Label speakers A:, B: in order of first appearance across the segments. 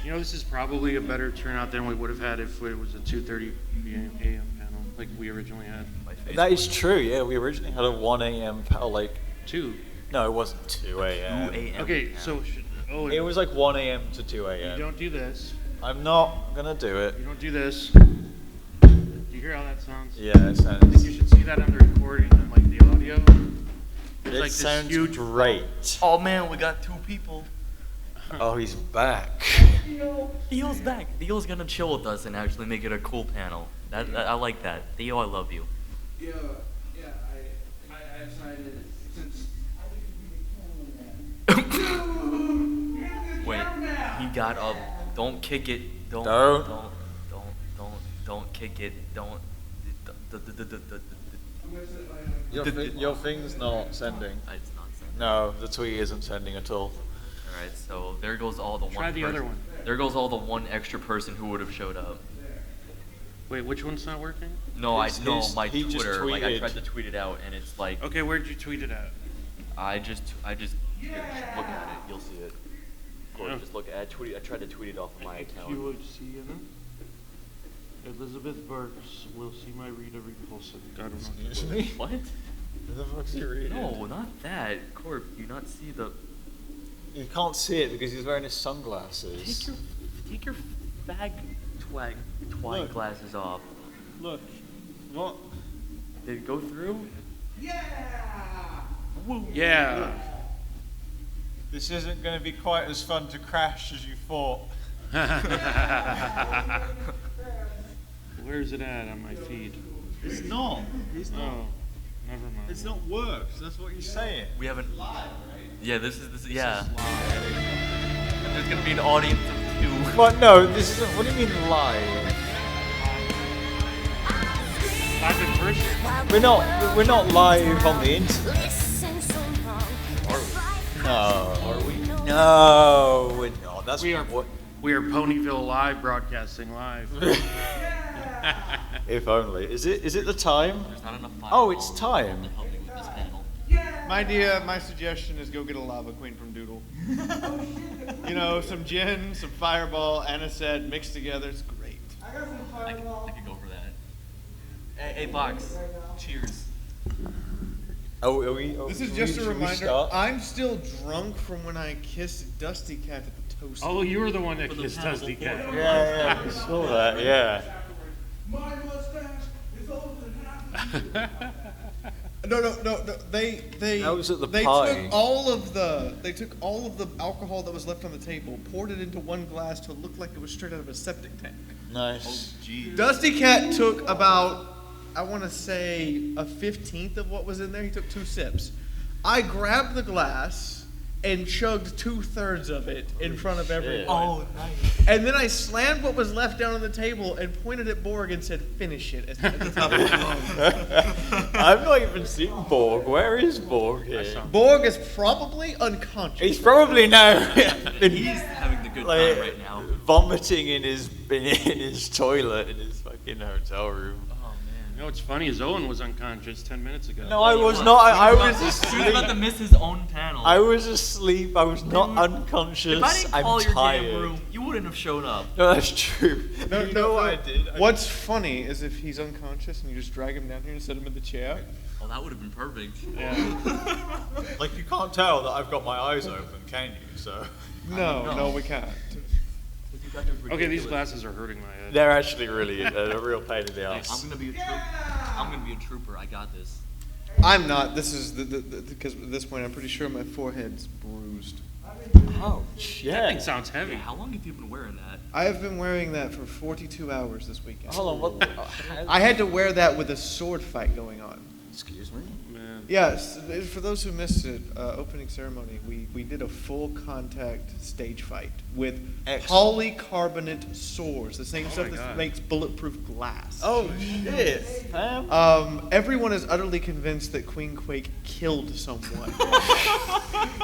A: You know, this is probably a better turnout than we would have had if it was a 2:30 a.m. panel like we originally had.
B: That is true, yeah. We originally had a 1 a.m. panel, like...
A: 2.
B: No, it wasn't 2 a.m.
C: 2 a.m.
A: Okay, so...
B: It was like 1 a.m. to 2
A: You
B: a.m.
A: don't do this.
B: I'm not going to do it.
A: You don't do this. Do you hear how that sounds?
B: Yeah, it
A: I think
B: sounds...
A: you should see that on the recording and like the audio. There's
B: It
A: like this
B: sounds
A: huge...
B: great.
C: Oh man, we got 2 people.
B: Oh, he's back.
C: Theo's back. Theo's gonna chill with us and actually make it a cool panel. I like that. Theo, I love you.
D: Yeah, I decided since
C: Wait, he got up. Don't kick it. Don't kick it. Don't.
B: Your thing's not sending.
C: It's not sending.
B: No, the tweet isn't sending at all.
C: Alright, so there goes all the
A: Try the other one.
C: There goes all the one extra person who would have showed up.
A: Wait, which one's not working?
C: No, my
B: he just
C: Twitter. Like I
B: tweeted.
C: tried to tweet it out, and it's like
A: Okay, where'd you tweet it at?
C: I just here, just look at it. You'll see it. Gordon, just look at. I tried to tweet it off of my account.
A: QHCN. Elizabeth Burks will see my reader repulsive. I don't know.
B: Excuse me?
C: What?
B: What the fuck's he reading?
C: No, not that. Corp, do you not see the?
B: You can't see it because he's wearing his sunglasses.
C: Take your fag twag
B: Look.
C: glasses off.
B: Look. What?
C: Did it go through? Woo.
A: Yeah.
B: This isn't going to be quite as fun to crash as you thought.
A: Where's it at on my feed?
B: It's not. It's not.
A: Oh, never mind.
B: It's not worked. That's what you're saying.
C: We haven't. Yeah, this is yeah. There's gonna be an audience of 2.
B: But no, this isn't. What do you mean live?
A: Live in person?
B: We're not live on the internet. No.
A: Are we?
B: No, we're not. That's
A: We are.
B: what.
A: We are Ponyville Live, broadcasting live.
B: If only. Is it the time?
C: There's not enough
B: Oh, it's time.
C: to help me with this panel.
D: my suggestion is go get a lava queen from Doodle. You know, some gin, some fireball, anisette mixed together. It's great.
C: I could go for that. Hey, Box. Cheers.
B: Oh, are we?
D: This is
B: should
D: just
B: we-
D: a
B: should we
D: reminder.
B: start?
D: I'm still drunk from when I kissed Dusty Cat at the toast.
A: Oh, you were the one that
C: For the
A: kissed
C: panel
A: Dusty
C: before.
A: Cat.
B: Yeah, I saw that. Yeah.
D: My mustache is older than half of you. No. They
B: That was at the
D: they
B: party.
D: took all of the alcohol that was left on the table, poured it into one glass to look like it was straight out of a septic tank.
B: Nice.
C: Jeez.
D: Dusty Cat took about, I want to say, a 15th of what was in there. He took 2 sips. I grabbed the glass and chugged 2/3 of it in front of everyone.
C: Oh, nice.
D: And then I slammed what was left down on the table and pointed at Borg and said, "Finish it." At the top of the phone.
B: I've not even seen Borg. Where is Borg here?
D: Borg is probably unconscious.
B: He's probably now
C: He's having the good time right now.
B: vomiting in his toilet in his fucking hotel room.
C: Oh man.
A: You know what's funny is Owen was unconscious 10 minutes ago.
B: No, I was not. I was
C: He was about to
B: asleep.
C: miss his own panel.
B: I was asleep. I was not unconscious.
C: If I didn't
B: I'm
C: call your
B: tired.
C: damn room, you wouldn't have shown up.
B: No, that's true. You know what I did?
D: What's funny is if he's unconscious and you just drag him down here and set him in the chair.
C: Oh, that would have been perfect.
A: Yeah.
B: Like you can't tell that I've got my eyes open, can you? So
D: No, we can't.
A: Okay, these glasses are hurting my head.
B: they're actually really a real pain in the
C: I'm
B: ass.
C: gonna be a trooper. I'm gonna be a trooper. I got this.
D: I'm not. This is because at this point I'm pretty sure my forehead's bruised.
B: Oh,
A: That
B: yeah.
A: thing sounds heavy.
C: Hey, how long have you been wearing that?
D: I have been wearing that for 42 hours this weekend.
B: Hold on. What?
D: I had to wear that with a sword fight going on.
B: Excuse me.
A: Man.
D: Yes, for those who missed it, opening ceremony, we did a full contact stage fight with
B: Excellent.
D: polycarbonate swords, the same
A: Oh
D: stuff
A: my
D: that
A: God.
D: makes bulletproof glass.
B: Oh shit. Fam.
D: Everyone is utterly convinced that Queen Quake killed someone.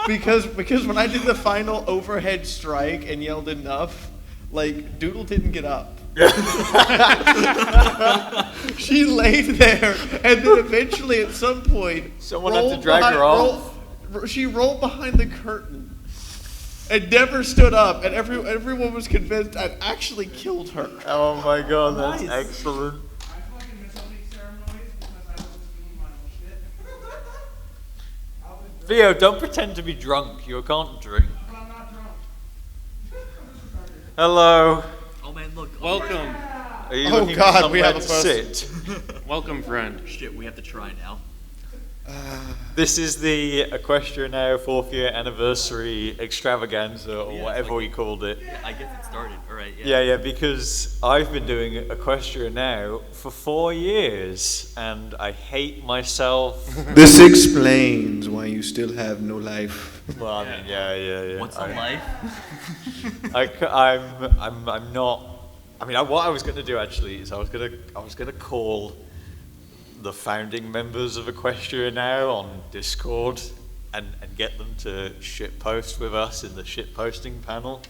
D: because when I did the final overhead strike and yelled enough, like Doodle didn't get up. She laid there, and then eventually, at some point,
B: Someone had to drag her off.
D: She rolled behind the curtain, and never stood up, and everyone was convinced I'd actually killed her.
B: Oh my god, that's
E: Nice.
B: excellent.
F: I fucking miss all these ceremonies because I wasn't doing my own shit. I was drunk,
B: Theo, don't pretend to be drunk. You can't drink.
F: but I'm not drunk.
B: Hello.
C: Oh man, look.
A: Welcome.
B: Are you
D: Oh
B: looking for
D: God, we
B: somewhere
D: have a
B: to
D: person.
B: sit?
A: Welcome, friend.
C: Shit, we have to try now.
B: This is the Equestria Now 4th year anniversary extravaganza, or
C: Yeah,
B: whatever
C: like-
B: we called it.
C: Yeah, I guess it started. All right.
B: Yeah, because I've been doing Equestria Now for 4 years, and I hate myself.
D: This explains why you still have no life.
B: Well, I mean, yeah.
C: What's a life?
B: I'm not. I mean, what I was going to do actually is I was going to call the founding members of Equestria Now on Discord and get them to shitpost with us in the shitposting panel.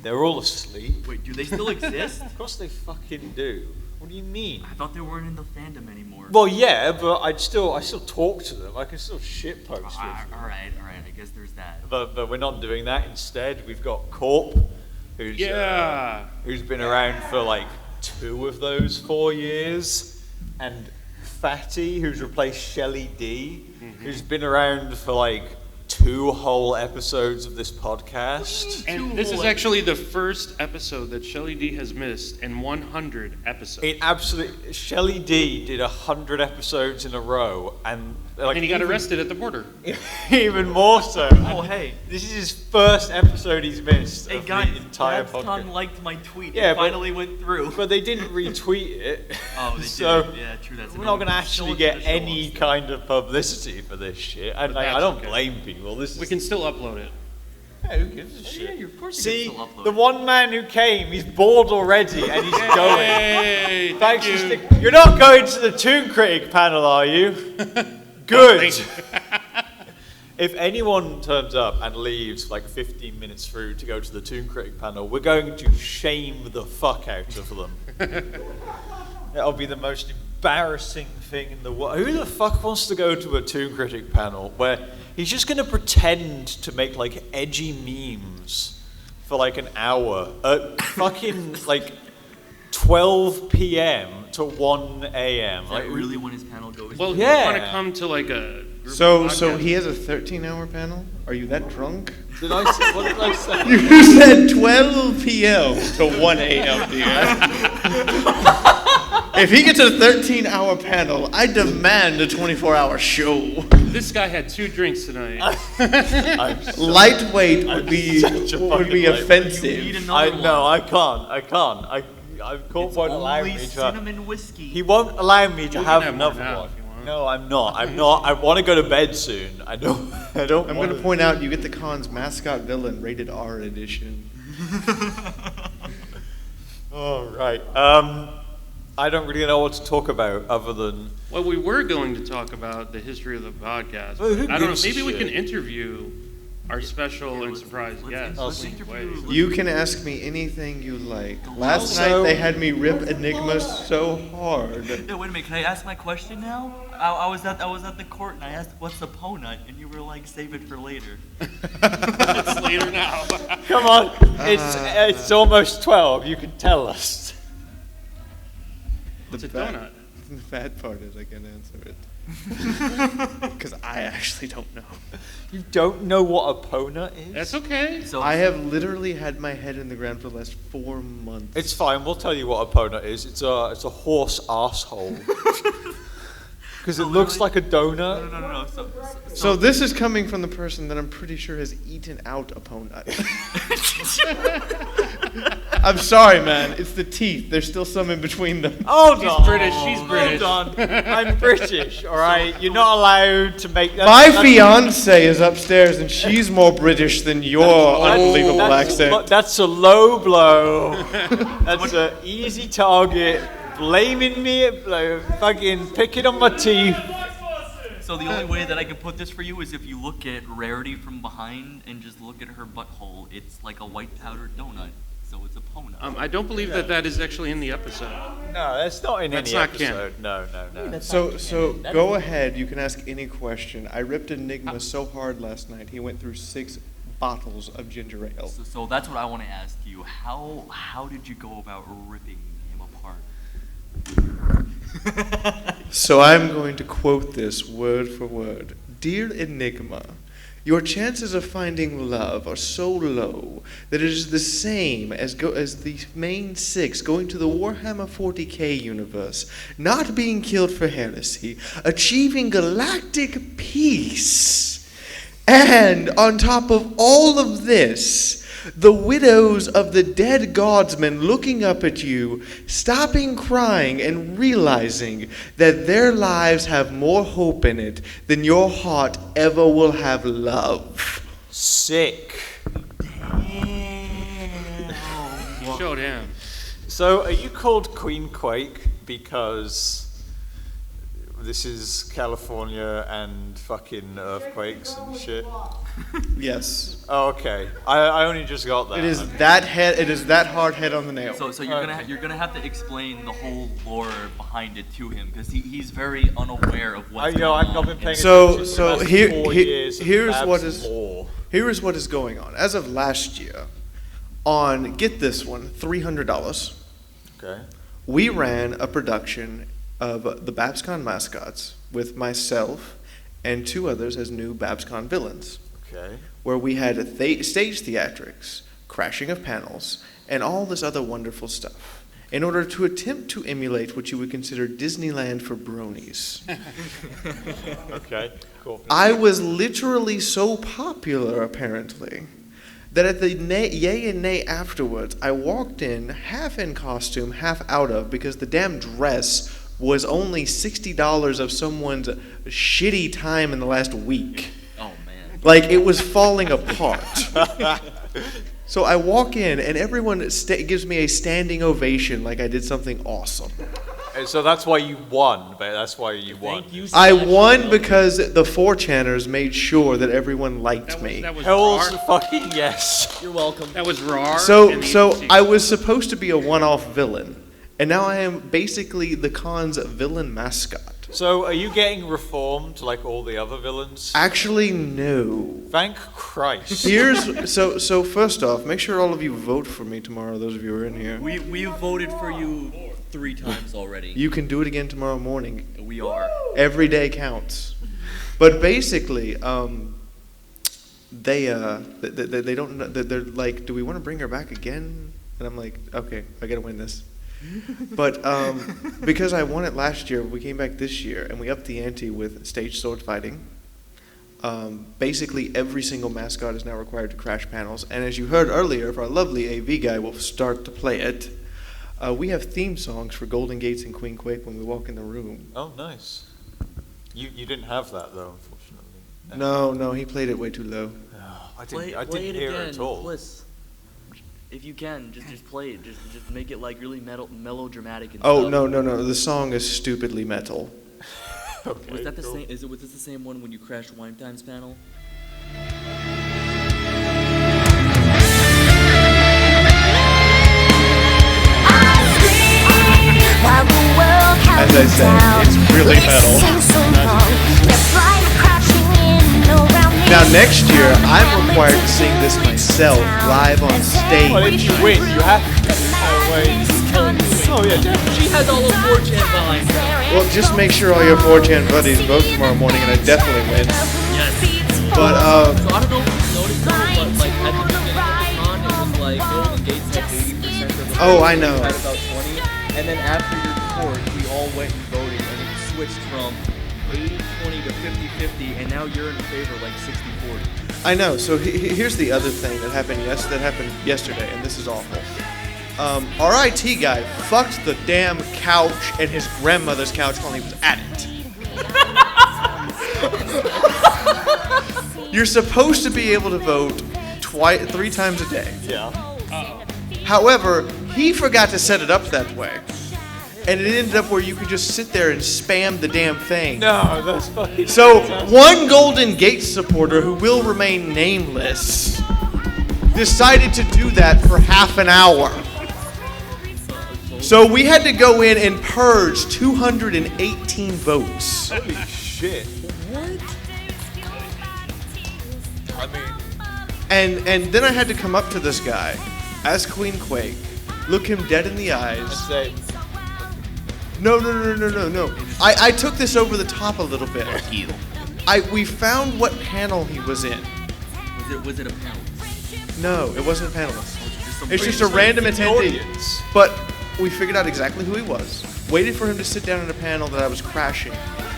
B: They're all asleep.
C: Wait, do they still exist?
B: Of course they fucking do. What do you mean?
C: I thought they weren't in the fandom anymore.
B: Well, yeah, but I still talk to them. I can still shitpost with them.
C: All right. I guess there's that.
B: But we're not doing that. Instead, we've got Corp, who's been around for like 2 of those 4 years, and Fatty, who's replaced Shelly D, who's been around for like 2 whole episodes of this podcast.
A: And this is actually the first episode that Shelly D has missed in 100 episodes.
B: It absolutely. Shelly D did 100 episodes in a row, and like
A: And he got
B: even-
A: arrested at the border.
B: even more so.
C: Oh, hey.
B: This is his first episode he's missed
C: Hey
B: of
C: guys,
B: the entire
C: Babs
B: podcast.
C: liked my tweet.
B: Yeah,
C: it
B: but-
C: finally went through.
B: But they didn't retweet it.
C: Oh, they
B: so
C: did. Yeah, true. That's
B: we're not going to actually get any kind of publicity for this shit. And
A: But
B: like, I
A: that's
B: don't
A: okay.
B: blame people. This
A: We
B: is
A: can still upload it.
B: yeah, who gives a shit?
C: Yeah, of course you
B: See,
C: can still upload
B: the
C: it.
B: one man who came, he's bored already and he's going.
A: Hey,
B: Thanks
A: thank
B: for
A: you.
B: stick- You're not going to the ToonKritic panel, are you? Good.
A: Thank you.
B: If anyone turns up and leaves like 15 minutes through to go to the ToonKritic panel, we're going to shame the fuck out of them. That'll be the most embarrassing thing in the world. Who the fuck wants to go to a ToonKritic panel where he's just going to pretend to make like edgy memes for like an hour at fucking like 12 p.m. to 1 a.m.
C: Is that really when his panel goes?
A: Well,
B: Yeah.
A: you want to come to like a group
D: So
A: podcast?
D: he has a 13-hour panel? Are you that drunk?
B: Did I say, what did I say?
D: You said 12 p.m. to 1 a.m., dear. If he gets a 13-hour panel, I demand a 24-hour show.
A: This guy had 2 drinks tonight.
B: I'm so-
D: Lightweight would be
B: such a
D: would
B: fucking
D: be
B: lightweight.
C: You need
D: offensive.
C: another one.
B: No, I can't. Corp
C: It's
B: won't allow
C: only
B: me to.
C: cinnamon whiskey.
B: He won't allow me to
A: We can
B: have
A: have more
B: another
A: now
B: one.
A: if you want.
B: No, I'm not. I want to go to bed soon. I don't.
D: I'm
B: want
D: going to point out you get the con's mascot villain rated R edition.
B: All right. I don't really know what to talk about other than.
A: Well, we were going to talk about the history of the podcast.
B: Well, who
A: I don't know.
B: gives a
A: Maybe we
B: shit?
A: can interview our special and surprise guest.
C: let's
A: Queen
C: interview-
A: Quake.
D: You can ask me anything you like. Last
B: So-
D: night they had me rip Enigma so hard.
C: Yeah, wait a minute. Can I ask my question now? I was at the court and I asked, "What's a ponut?" And you were like, "Save it for later."
A: It's later now.
B: Come on, it's almost 12. You can tell us.
A: It's a
D: bad-
A: donut.
D: The bad part is I can answer it. Because I actually don't know.
B: You don't know what a ponut is?
A: That's okay.
C: So
D: I have literally had my head in the ground for the last 4 months.
B: It's fine. We'll tell you what a ponut is. It's a horse asshole. Because it looks like a donut.
C: no.
D: So this is coming from the person that I'm pretty sure has eaten out a ponut. I'm sorry, man. It's the teeth. There's still some in between them.
B: Hold
A: She's
B: on.
A: British. She's British.
B: Hold on. I'm British, all right? You're not allowed to make that.
D: My fiance is upstairs, and she's more British than your unbelievable accent.
B: That's a low blow. That's an easy target. Blaming me, fucking picking on my teeth.
C: So the only way that I can put this for you is if you look at Rarity from behind and just look at her butthole. It's like a white powdered donut. So it's a ponut.
A: I don't believe that is actually in the episode.
B: No, that's not in
A: That's
B: any
A: not
B: episode. No.
D: So go ahead. You can ask any question. I ripped Enigma so hard last night. He went through 6 bottles of ginger ale.
C: So that's what I want to ask you. How did you go about ripping him apart?
D: So I'm going to quote this word for word. Dear Enigma, your chances of finding love are so low that it is the same as the main six going to the Warhammer 40k universe, not being killed for heresy, achieving galactic peace. And on top of all of this, the widows of the dead godsmen looking up at you, stopping crying and realizing that their lives have more hope in it than your heart ever will have love.
B: Sick.
A: You showed him.
B: So, are you called Queen Quake because this is California and fucking earthquakes and shit?
D: Yes.
B: Oh, okay. I only just got that.
D: It is that hard head on the nail.
C: So you're gonna have to explain the whole lore behind it to him because he's very unaware of what's going on.
B: I've not been paying
D: So
B: attention for the past
D: here
B: 4 years of
D: here's
B: Babs
D: what is
B: lore.
D: here is what is going on. As of last year, on get this one, $300.
B: Okay.
D: We ran a production of the BabsCon mascots with myself and 2 others as new BabsCon villains,
B: Okay.
D: where we had stage theatrics, crashing of panels, and all this other wonderful stuff, in order to attempt to emulate what you would consider Disneyland for bronies.
B: Okay. Cool.
D: I was literally so popular, apparently, that at the yay and nay afterwards, I walked in, half in costume, half out of, because the damn dress was only $60 of someone's shitty time in the last week.
C: Oh man.
D: Like, it was falling apart. So I walk in, and everyone gives me a standing ovation like I did something awesome.
B: And so that's why you won, but that's why you won.
C: Thank you.
D: I won because the 4chaners made sure that everyone liked me.
A: That was
B: Hell's
A: Rar.
B: fucking yes.
C: You're welcome.
A: That was Rar.
D: So
A: and the
D: I was supposed to be a one-off villain, and now I am basically the con's villain mascot.
B: So are you getting reformed like all the other villains?
D: Actually, no.
B: Thank Christ.
D: So first off, make sure all of you vote for me tomorrow, those of you who are in here.
C: We voted for you 3 times already.
D: You can do it again tomorrow morning.
C: We are.
D: Every day counts. But basically, they don't know, they're like, do we want to bring her back again? And I'm like, okay, I gotta win this. But because I won it last year, we came back this year and we upped the ante with stage sword fighting. Basically, every single mascot is now required to crash panels, and as you heard earlier, if our lovely AV guy will start to play it, we have theme songs for Golden Gates and Queen Quake when we walk in the room.
B: Oh, nice. You didn't have that though, unfortunately.
D: No, he played it way too low.
B: Oh, I
C: Play
B: didn't
C: it
B: hear
C: again,
B: it at all.
C: Bliss. If you can, just play it. Just make it like really melodramatic and
D: Oh,
C: stuff.
D: no, the song is stupidly metal.
B: Okay,
C: Was that the
B: cool.
C: same? Was this the same one when you crashed Wine Times panel?
D: As I said, it's really metal. Now next year, I'm required to sing this myself live on
B: Well, if
D: stage.
B: you win, you have to. Oh, wait. Oh, yeah, definitely.
C: She has all of 4chan behind her.
D: Well, just make sure all your 4chan buddies vote tomorrow morning, and I definitely win.
C: Yes.
D: But
C: So I don't know if you noticed though, but like at the beginning of the con, it was like Golden Gates had 80% of the vote.
D: Oh, I know.
C: Had about 20, and then after your report, we all went and voted, and it switched from 80-20 to 50-50, and now you're in favor like 60-40.
D: I know. So here's the other thing that happened yesterday, and this is awful. Our IT guy fucked the damn couch and his grandmother's couch while he was at it. You're supposed to be able to vote 3 times a day.
B: Yeah.
D: However, he forgot to set it up that way. And it ended up where you could just sit there and spam the damn thing.
B: No, that's fucking.
D: So, one Golden Gate supporter who will remain nameless decided to do that for half an hour. So we had to go in and purge 218 votes.
B: Holy shit.
C: What?
B: I mean,
D: And then I had to come up to this guy as Queen Quake, look him dead in the eyes.
B: And say,
D: No. I took this over the top a little bit. We found what panel he was in.
C: Was it a panel?
D: No, it wasn't a panelist.
C: some
D: It's just a random
B: the
D: attendee.
B: audience.
D: But we figured out exactly who he was, waited for him to sit down in a panel that I was crashing,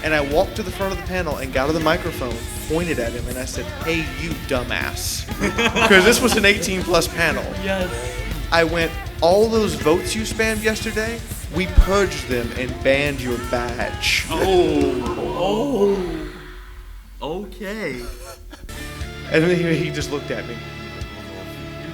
D: and I walked to the front of the panel and got to the microphone, pointed at him, and I said, "Hey, you dumbass." Because this was an 18-plus panel.
C: Yes.
D: I went, "All those votes you spammed yesterday, we purged them and banned your badge."
C: Okay.
D: And then he just looked at me.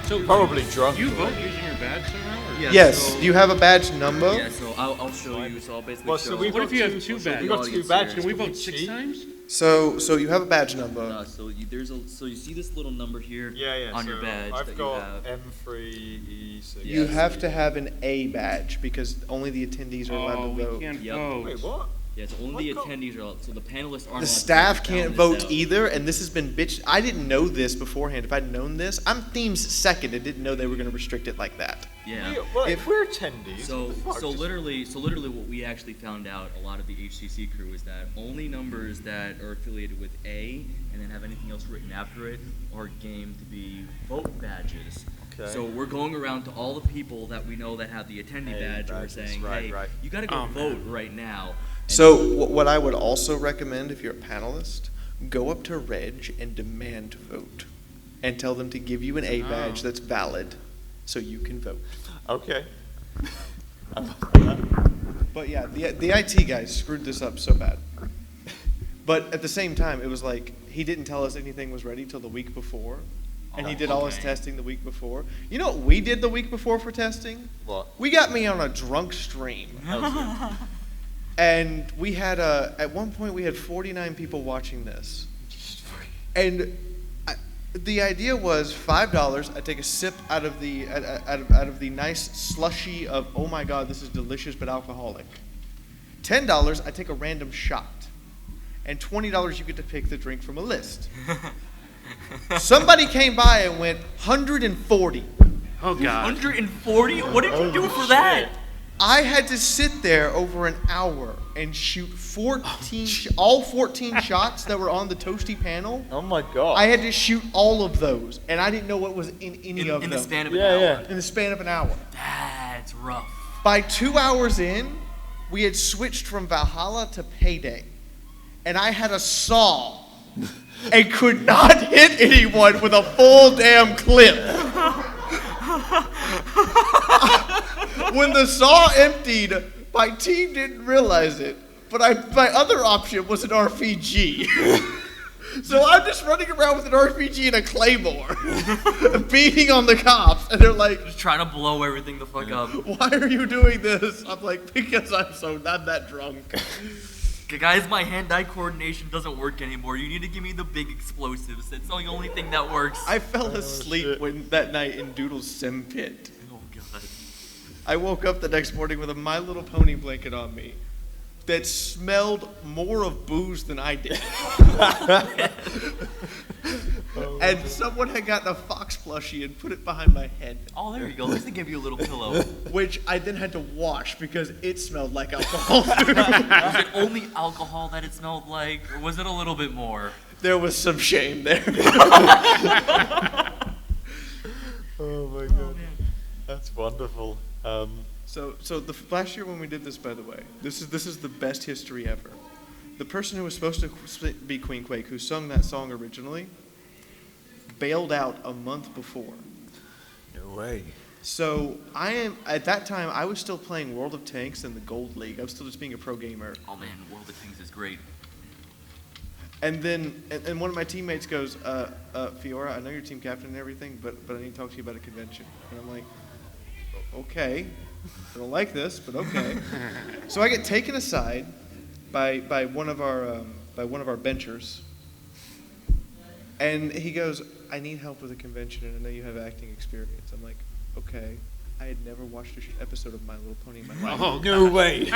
A: So
B: Probably drunk.
A: You vote using your badge somehow? Or?
C: Yeah,
D: Yes,
C: so-
D: do you have a badge number?
C: Yeah, so I'll show you. So I'll basically
B: Well,
C: show.
B: so we
A: What if you have two
B: so
A: badges?
B: We got two badges.
A: Can we
B: Can
A: vote 6
B: cheat?
A: times?
D: So you have a badge number.
C: So you see this little number here
B: Yeah.
C: on
B: so
C: your badge that
B: I've
C: you
B: got
C: have.
B: M3E6.
D: You
C: Yes.
D: have to have an A badge because only the attendees are allowed
A: Oh,
D: to
A: we
D: vote.
A: can't
C: Yep.
A: vote.
B: Wait, what?
C: Yeah, so only
B: What
C: the
B: co-
C: attendees are allowed. So the panelists aren't.
D: The
C: allowed to
D: staff
C: count
D: can't
C: this
D: vote
C: out.
D: either, and this has been bitch. I didn't know this beforehand. If I'd known this, I'm themes second and didn't know they were going to restrict it like that.
C: Yeah.
B: Well,
D: If-
B: if we're attendees,
C: So,
B: what the fuck?
C: so
B: Just-
C: literally, what we actually found out, a lot of the HCC crew, is that only numbers that are affiliated with A and then have anything else written after it are game to be vote badges.
B: Okay.
C: So we're going around to all the people that we know that have the attendee
B: A
C: badge, and we're
B: badges,
C: saying,
B: right,
C: hey,
B: right.
C: you got to go
A: Oh,
C: vote
A: man.
C: right now. And
D: So what I would also recommend if you're a panelist, go up to Reg and demand to vote, and tell them to give you an A badge
A: Oh.
D: that's valid, so you can vote.
B: Okay.
D: But yeah, the IT guys screwed this up so bad. But at the same time, it was like he didn't tell us anything was ready till the week before, and he
C: Oh,
D: did all his
C: okay.
D: testing the week before. You know what we did the week before for testing?
B: What?
D: We got me on a drunk stream, and we had at one point we had 49 people watching this, and the idea was $5. I take a sip out of the out of the nice slushy of, oh my god, this is delicious but alcoholic. $10, I take a random shot, and $20 you get to pick the drink from a list. Somebody came by and went 140.
A: Oh, God.
C: 140? What did you do for that?
D: I had to sit there over an hour and shoot 14, all 14 shots that were on the Toasty panel.
B: Oh my god.
D: I had to shoot all of those, and I didn't know what was in any of
C: In
D: them.
C: the span of an
B: Yeah,
C: hour.
B: yeah.
D: In the span of an hour.
C: That's rough.
D: By 2 hours in, we had switched from Valhalla to Payday, and I had a saw and could not hit anyone with a full damn clip. When the saw emptied, my team didn't realize it, but my other option was an RPG. So I'm just running around with an RPG and a claymore, beating on the cops, and they're like,
C: Just trying to blow everything the fuck up.
D: "Why are you doing this?" I'm like, "Because I'm not that drunk."
C: Guys, my hand-eye coordination doesn't work anymore. You need to give me the big explosives. That's the only thing that works.
D: I fell asleep
B: shit.
D: that night in Doodle's sim pit.
C: Oh god.
D: I woke up the next morning with a My Little Pony blanket on me that smelled more of booze than I did. And someone had gotten a fox plushie and put it behind my head,
C: Oh, there you go. At least they gave you a little pillow.
D: which I then had to wash because it smelled like alcohol.
C: Was it only alcohol that it smelled like, or was it a little bit more?
D: There was some shame there.
B: Oh my god. That's wonderful.
D: So the last year when we did this, by the way, this is the best history ever. The person who was supposed to be Queen Quake, who sung that song originally, bailed out a month before.
B: No way.
D: So at that time I was still playing World of Tanks in the Gold League. I was still just being a pro gamer.
C: Oh man, World of Things is great.
D: And then and one of my teammates goes, Fiaura, I know you're team captain and everything, but I need to talk to you about a convention. And I'm like, okay. I don't like this, but okay. So I get taken aside by one of our benchers, and he goes, I need help with a convention, and I know you have acting experience. I'm like, okay. I had never watched an episode of My Little Pony in my life.
A: Oh,
B: No way.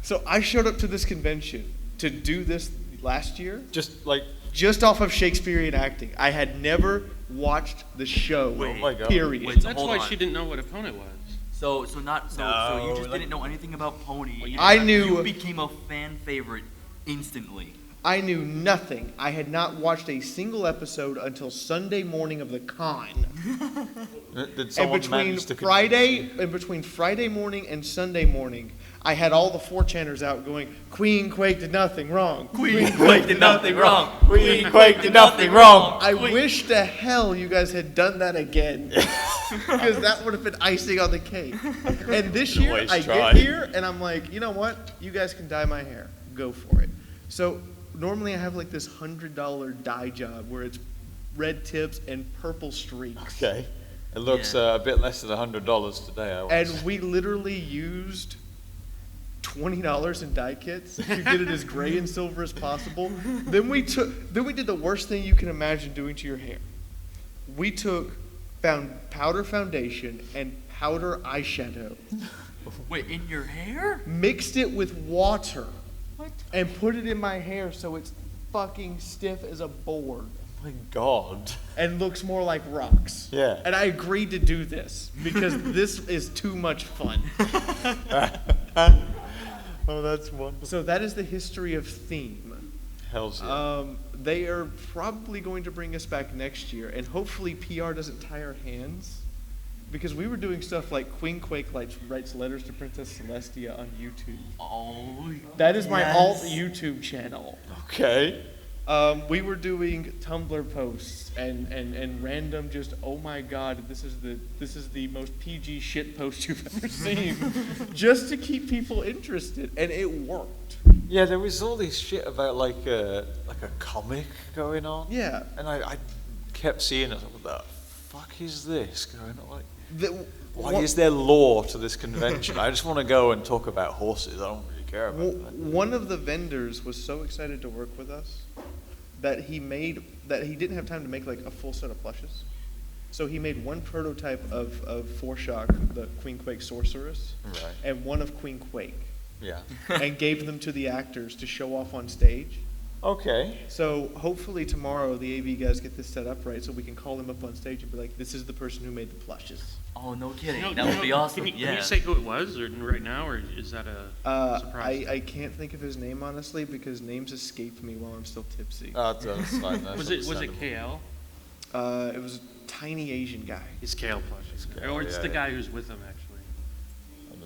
D: So I showed up to this convention to do this last year.
B: Just like
D: just off of Shakespearean acting. I had never watched the show.
C: Wait,
B: oh my God.
D: Period.
C: Wait, so
A: That's
C: hold
A: why
C: on.
A: she didn't know what opponent was.
C: So you just
B: like-
C: didn't know anything about Pony.
D: I knew-
C: You became a fan favorite instantly.
D: I knew nothing. I had not watched a single episode until Sunday morning of the con.
B: Did
D: And
B: someone
D: between
B: manage to
D: Friday morning and Sunday morning, I had all the 4chaners out going, Queen Quake did nothing wrong.
C: Queen Quake did nothing wrong.
B: Queen Quake did nothing wrong.
D: I wish to hell you guys had done that again. Because that would have been icing on the cake. And this year,
B: Always
D: I
B: try.
D: get here and I'm like, you know what? You guys can dye my hair. Go for it. So normally I have like this $100 dye job where it's red tips and purple streaks.
B: Okay. It looks
C: Yeah.
B: a bit less than $100 today. I
D: And
B: was.
D: we literally used $20 in dye kits to get it as gray and silver as possible. Then we did the worst thing you can imagine doing to your hair. We took powder foundation and powder eyeshadow,
C: Wait, in your hair?
D: mixed it with water,
C: What?
D: and put it in my hair so it's fucking stiff as a board
B: Oh my God.
D: and looks more like rocks.
B: Yeah.
D: And I agreed to do this because this is too much fun.
B: Oh, that's wonderful.
D: So that is the history of theme.
B: Hell's yeah.
D: They are probably going to bring us back next year, and hopefully PR doesn't tie our hands, because we were doing stuff like Queen Quake writes letters to Princess Celestia on YouTube.
C: Oh,
D: That is my
C: yes.
D: alt YouTube channel.
B: Okay.
D: We were doing Tumblr posts and random just, oh my God, this is the most PG shit post you've ever seen, just to keep people interested, and it worked.
B: Yeah, there was all this shit about like a comic going on.
D: Yeah.
B: And I kept seeing it. What the fuck is this going on? Like, why is there lore to this convention? I just want to go and talk about horses. I don't really care about that.
D: One of the vendors was so excited to work with us that he didn't have time to make like a full set of plushes. So he made one prototype of Forshock, the Queen Quake sorceress,
B: Right.
D: and one of Queen Quake,
B: Yeah.
D: and gave them to the actors to show off on stage.
B: Okay.
D: So hopefully tomorrow the AV guys get this set up right, so we can call him up on stage and be like, "This is the person who made the plushes."
C: Oh, no kidding.
A: No,
C: That would be awesome.
A: Can
C: Yeah.
A: you say who it was right now, or is that a surprise?
D: I can't think of his name honestly because names escape me while I'm still tipsy.
B: That's fine. That's
A: was it
B: understandable.
A: KL?
D: It was a tiny Asian guy.
A: It's KL plushes.
B: KL,
A: Or it's
B: yeah,
A: the
B: yeah.
A: guy who's with him, actually.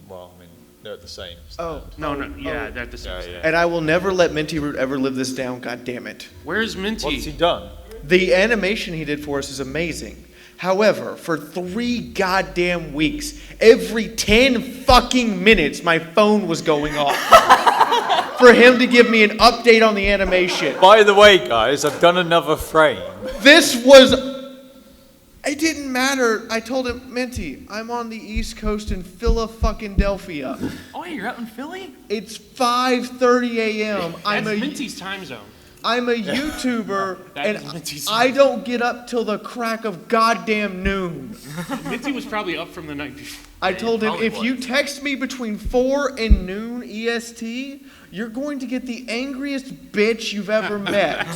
B: Well, I mean, they're at the same
D: Oh.
B: stand.
A: No, yeah, they're at the same
B: Yeah,
A: stand.
B: yeah.
D: And I will never let Minty Root ever live this down, god damn it.
A: Where's Minty?
B: What's he done?
D: The animation he did for us is amazing. However, for 3 goddamn weeks, every 10 fucking minutes, my phone was going off. For him to give me an update on the animation.
B: By the way, guys, I've done another frame.
D: This was... It didn't matter. I told him, Minty, I'm on the East Coast in Philadelphia.
C: Oh, yeah, you're out in Philly?
D: It's 5:30 a.m.
A: That's Minty's time zone.
D: I'm a YouTuber,
A: That
D: and
A: is Minty's
D: I don't get up till the crack of goddamn noon.
A: Minty was probably up from the night before.
D: I
C: Yeah,
D: told him,
C: probably
D: if you
C: was.
D: text me between 4 and noon EST, you're going to get the angriest bitch you've ever met.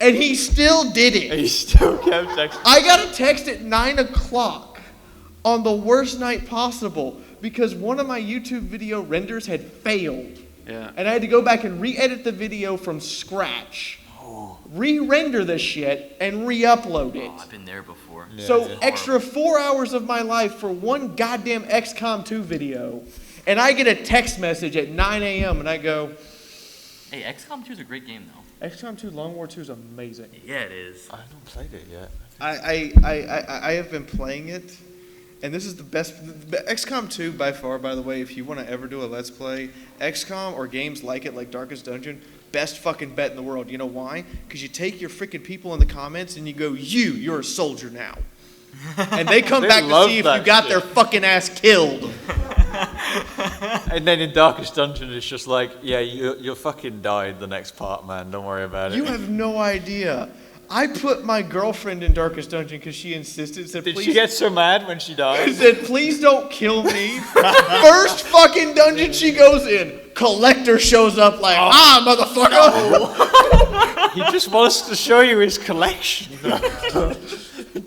D: And he still did it.
B: He still kept texting.
D: I got a text at 9 o'clock on the worst night possible because one of my YouTube video renders had failed.
A: Yeah.
D: And I had to go back and re-edit the video from scratch, re-render the shit, and re-upload it.
C: Oh, I've been there before.
B: Yeah,
D: So
B: yeah.
D: extra 4 hours of my life for one goddamn XCOM 2 video. And I get a text message at 9 a.m. and I go,
C: Hey, XCOM 2 is a great game, though.
D: XCOM 2 Long War 2 is amazing.
C: Yeah, it is.
B: I haven't played it yet.
D: I have been playing it, and this is the best. XCOM 2 by far, by the way, if you want to ever do a Let's Play, XCOM or games like it, like Darkest Dungeon, best fucking bet in the world. You know why? Because you take your freaking people in the comments and you go, you're a soldier now. And they come
B: They
D: back to
B: love
D: see if
B: that
D: you got
B: shit.
D: their fucking ass killed.
B: And then in Darkest Dungeon, it's just like, yeah, you're fucking died the next part, man. Don't worry about it.
D: You have no idea. I put my girlfriend in Darkest Dungeon because she insisted. Said,
B: Did
D: please,
B: she get so mad when she
D: I
B: died?
D: said, please don't kill me. First fucking dungeon she goes in, Collector shows up like, motherfucker.
B: He just wants to show you his collection.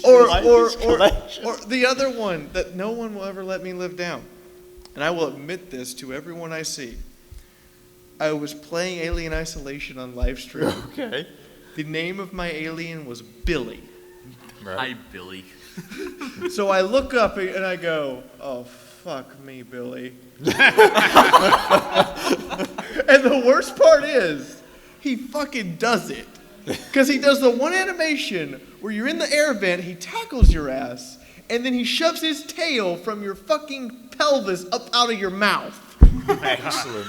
D: Or
B: collection.
D: the other one that no one will ever let me live down. And I will admit this to everyone I see. I was playing Alien Isolation on live stream.
B: Okay.
D: The name of my alien was Billy.
C: Hi, Billy.
D: So I look up and I go, oh, fuck me, Billy. And the worst part is, he fucking does it. Because he does the one animation where you're in the air vent, he tackles your ass, and then he shoves his tail from your fucking pelvis up out of your mouth.
B: Excellent.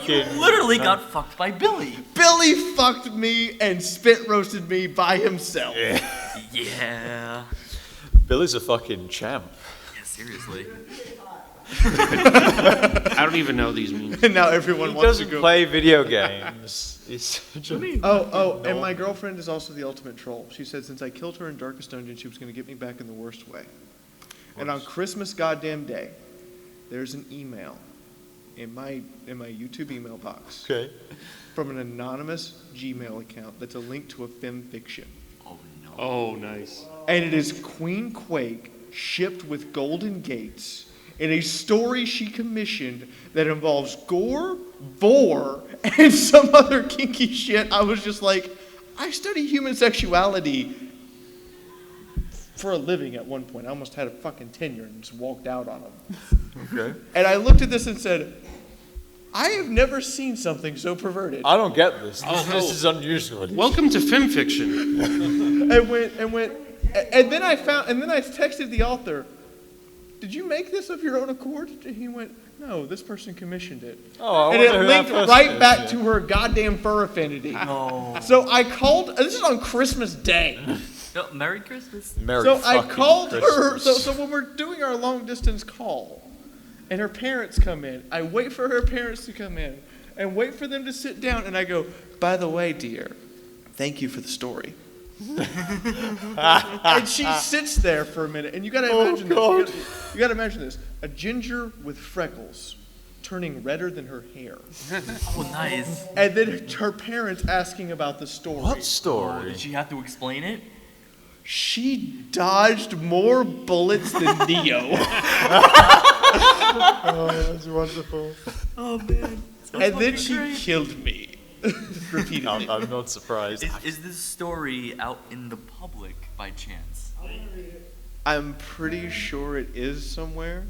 C: You literally got fucked by Billy.
D: Billy fucked me and spit roasted me by himself.
C: Yeah.
B: Billy's a fucking champ.
C: Yeah, seriously.
A: I don't even know these memes.
D: And now everyone
B: He
D: wants to
B: doesn't
D: go.
B: play video games. He's such a...
D: Oh, and my girlfriend is also the ultimate troll. She said since I killed her in Darkest Dungeon, she was going to get me back in the worst way. And on Christmas goddamn day, there's an email in my YouTube email box
B: Okay.
D: from an anonymous Gmail account that's a link to a fem fiction.
C: Oh no.
A: Oh, nice.
D: And it is Queen Quake shipped with golden gates in a story she commissioned that involves gore, vor, and some other kinky shit. I was just like, I study human sexuality for a living at one point. I almost had a fucking tenure and just walked out on them.
B: Okay.
D: And I looked at this and said, I have never seen something so perverted.
B: I don't get this.
A: Oh,
B: This is unusual.
A: Welcome to Fem Fiction.
D: And then I texted the author, did you make this of your own accord? And he went, no, this person commissioned it.
B: Oh, I
D: And it
B: wonder who that
D: linked
B: person
D: right
B: is,
D: back
B: yeah.
D: to her goddamn fur affinity.
C: No.
D: So I called, this is on Christmas Day.
C: No, Merry Christmas.
B: Merry
D: So I
B: fucking
D: called her,
B: Christmas.
D: so when we're doing our long distance call, and her parents come in, I wait for her parents to come in, and wait for them to sit down, and I go, by the way, dear, thank you for the story. And she sits there for a minute, and you gotta imagine this. You gotta imagine this. A ginger with freckles turning redder than her hair.
C: Oh, nice.
D: And then her parents asking about the story.
B: What
C: Oh,
B: story?
C: did she have to explain it?
D: She dodged more bullets than Neo.
B: Oh, that's wonderful.
C: Oh man.
D: And then she killed me. Repeatedly.
B: I'm not surprised.
C: Is this story out in the public by chance?
D: I'm pretty sure it is somewhere.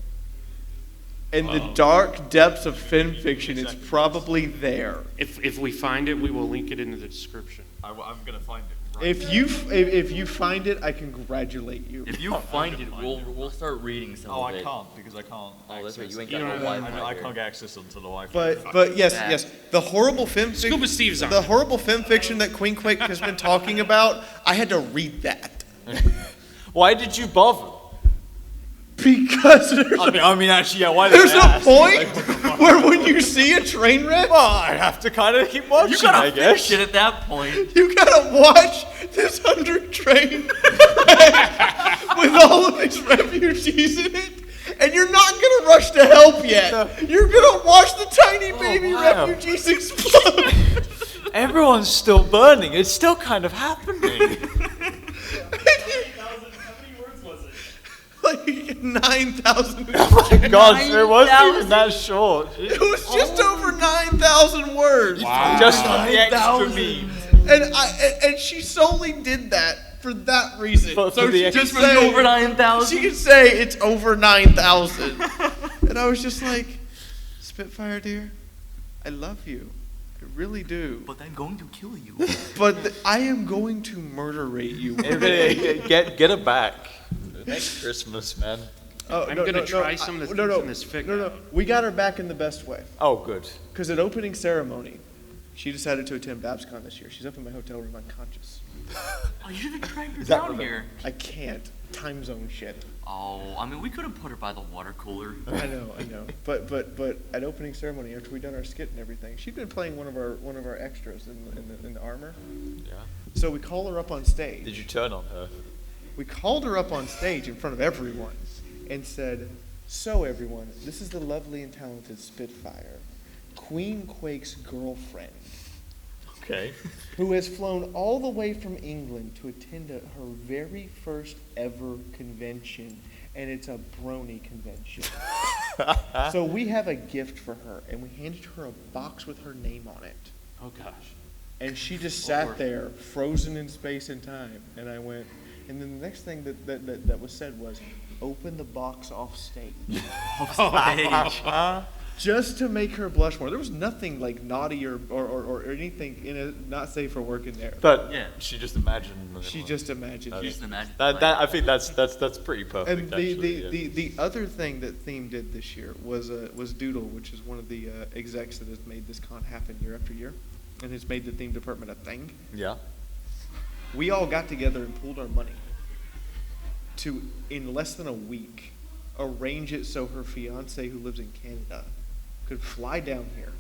D: In the dark depths of fan fiction, it's probably there.
A: If we find it, we will link it in the description.
B: I'm gonna find it.
D: If you find it, I congratulate you.
C: If you find it, we'll start reading some
B: Oh,
C: of
B: I
C: it.
B: can't because I can't.
C: Oh, that's right.
B: access
C: You ain't
B: it.
C: got no Wi-Fi.
B: I
C: here.
B: can't get access onto the Wi-Fi.
D: But yes,
C: Bad.
D: yes, the horrible fan fiction.
A: Scuba Steve's on.
D: The horrible fan fiction that Queen Quake has been talking about. I had to read that
B: Why did you bother?
D: because
B: I mean, actually, yeah. Why? did
D: there's
B: I
D: a
B: ask?
D: point where when you see a train wreck,
B: Well, I have to kind of keep watching.
C: You gotta
B: I guess.
C: finish it at that point.
D: you gotta watch this 100 train with all of these refugees in it, and you're not gonna rush to help yet.
B: No.
D: You're gonna watch the tiny baby
B: wow.
D: refugees explode.
B: Everyone's still burning. It's still kind of happening.
D: Like 9,000.
B: God, it wasn't even that short.
D: It was just over 9,000 words.
B: Just on the extra memes.
D: And she solely did that for that reason.
B: For
D: so
B: the
D: she
B: extra-
D: could
C: Just for the
D: say-
C: over 9,000.
D: She could say it's over 9,000. And I was just like, Spitfire, dear, I love you. I really do.
C: But I'm going to kill you.
D: But I am going to murderate you.
B: Get it back. Next Christmas, man.
D: Oh,
A: I'm gonna try some of the things in this fig
D: No,
A: out.
D: we got her back in the best way.
B: Oh, good.
D: Because at opening ceremony, she decided to attend BabsCon this year. She's up in my hotel room unconscious.
C: Oh, you should have tracked her
B: that
C: down
B: remember?
C: here.
D: I can't. Time zone shit.
C: Oh, I mean, we could have put her by the water cooler.
D: I know. But at opening ceremony, after we'd done our skit and everything, she'd been playing one of our extras in the armor.
B: Yeah.
D: So we call her up on stage.
B: Did you turn on her?
D: We called her up on stage in front of everyone and said, "So everyone, this is the lovely and talented Spitfire, Queen Quake's girlfriend.
B: Okay.
D: who has flown all the way from England to attend her very first ever convention, and it's a brony convention. So we have a gift for her, and we handed her a box with her name on it.
A: Oh, gosh.
D: And she just sat there, frozen in space and time. And I went, and then the next thing that was said was, open the box off stage. Just to make her blush more. There was nothing like naughty or anything in it, not safe for work in there.
B: But
C: Yeah.
B: she just imagined.
D: She just imagined.
C: You just imagine.
B: That I think that's pretty perfect.
D: And the other thing that Theme did this year was Doodle, which is one of the execs that has made this con happen year after year, and has made the theme department a thing.
B: Yeah.
D: We all got together and pooled our money to, in less than a week, arrange it so her fiance, who lives in Canada, could fly down here,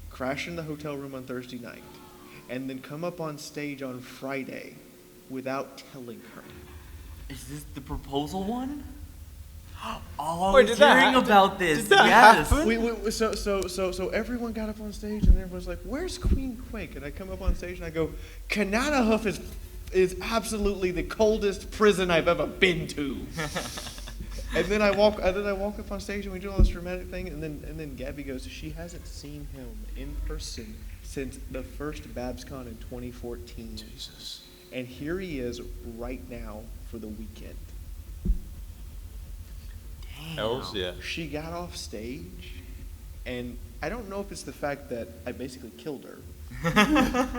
D: crash in the hotel room on Thursday night, and then come up on stage on Friday without telling her.
C: Is this the proposal one? Oh, I
B: Wait,
C: was
B: did that
C: hearing
B: hap-
C: about this.
B: did that
C: Yes.
B: happen?
D: So everyone got up on stage and everyone's like, "Where's Queen Quake?" And I come up on stage and I go, "Kananahof is absolutely the coldest prison I've ever been to." And then I walk up on stage and we do all this dramatic thing, and then Gabby goes, she hasn't seen him in person since the first BabsCon in 2014.
B: Jesus.
D: And here he is right now for the weekend.
C: Damn.
B: Hells yeah.
D: She got off stage, and I don't know if it's the fact that I basically killed her.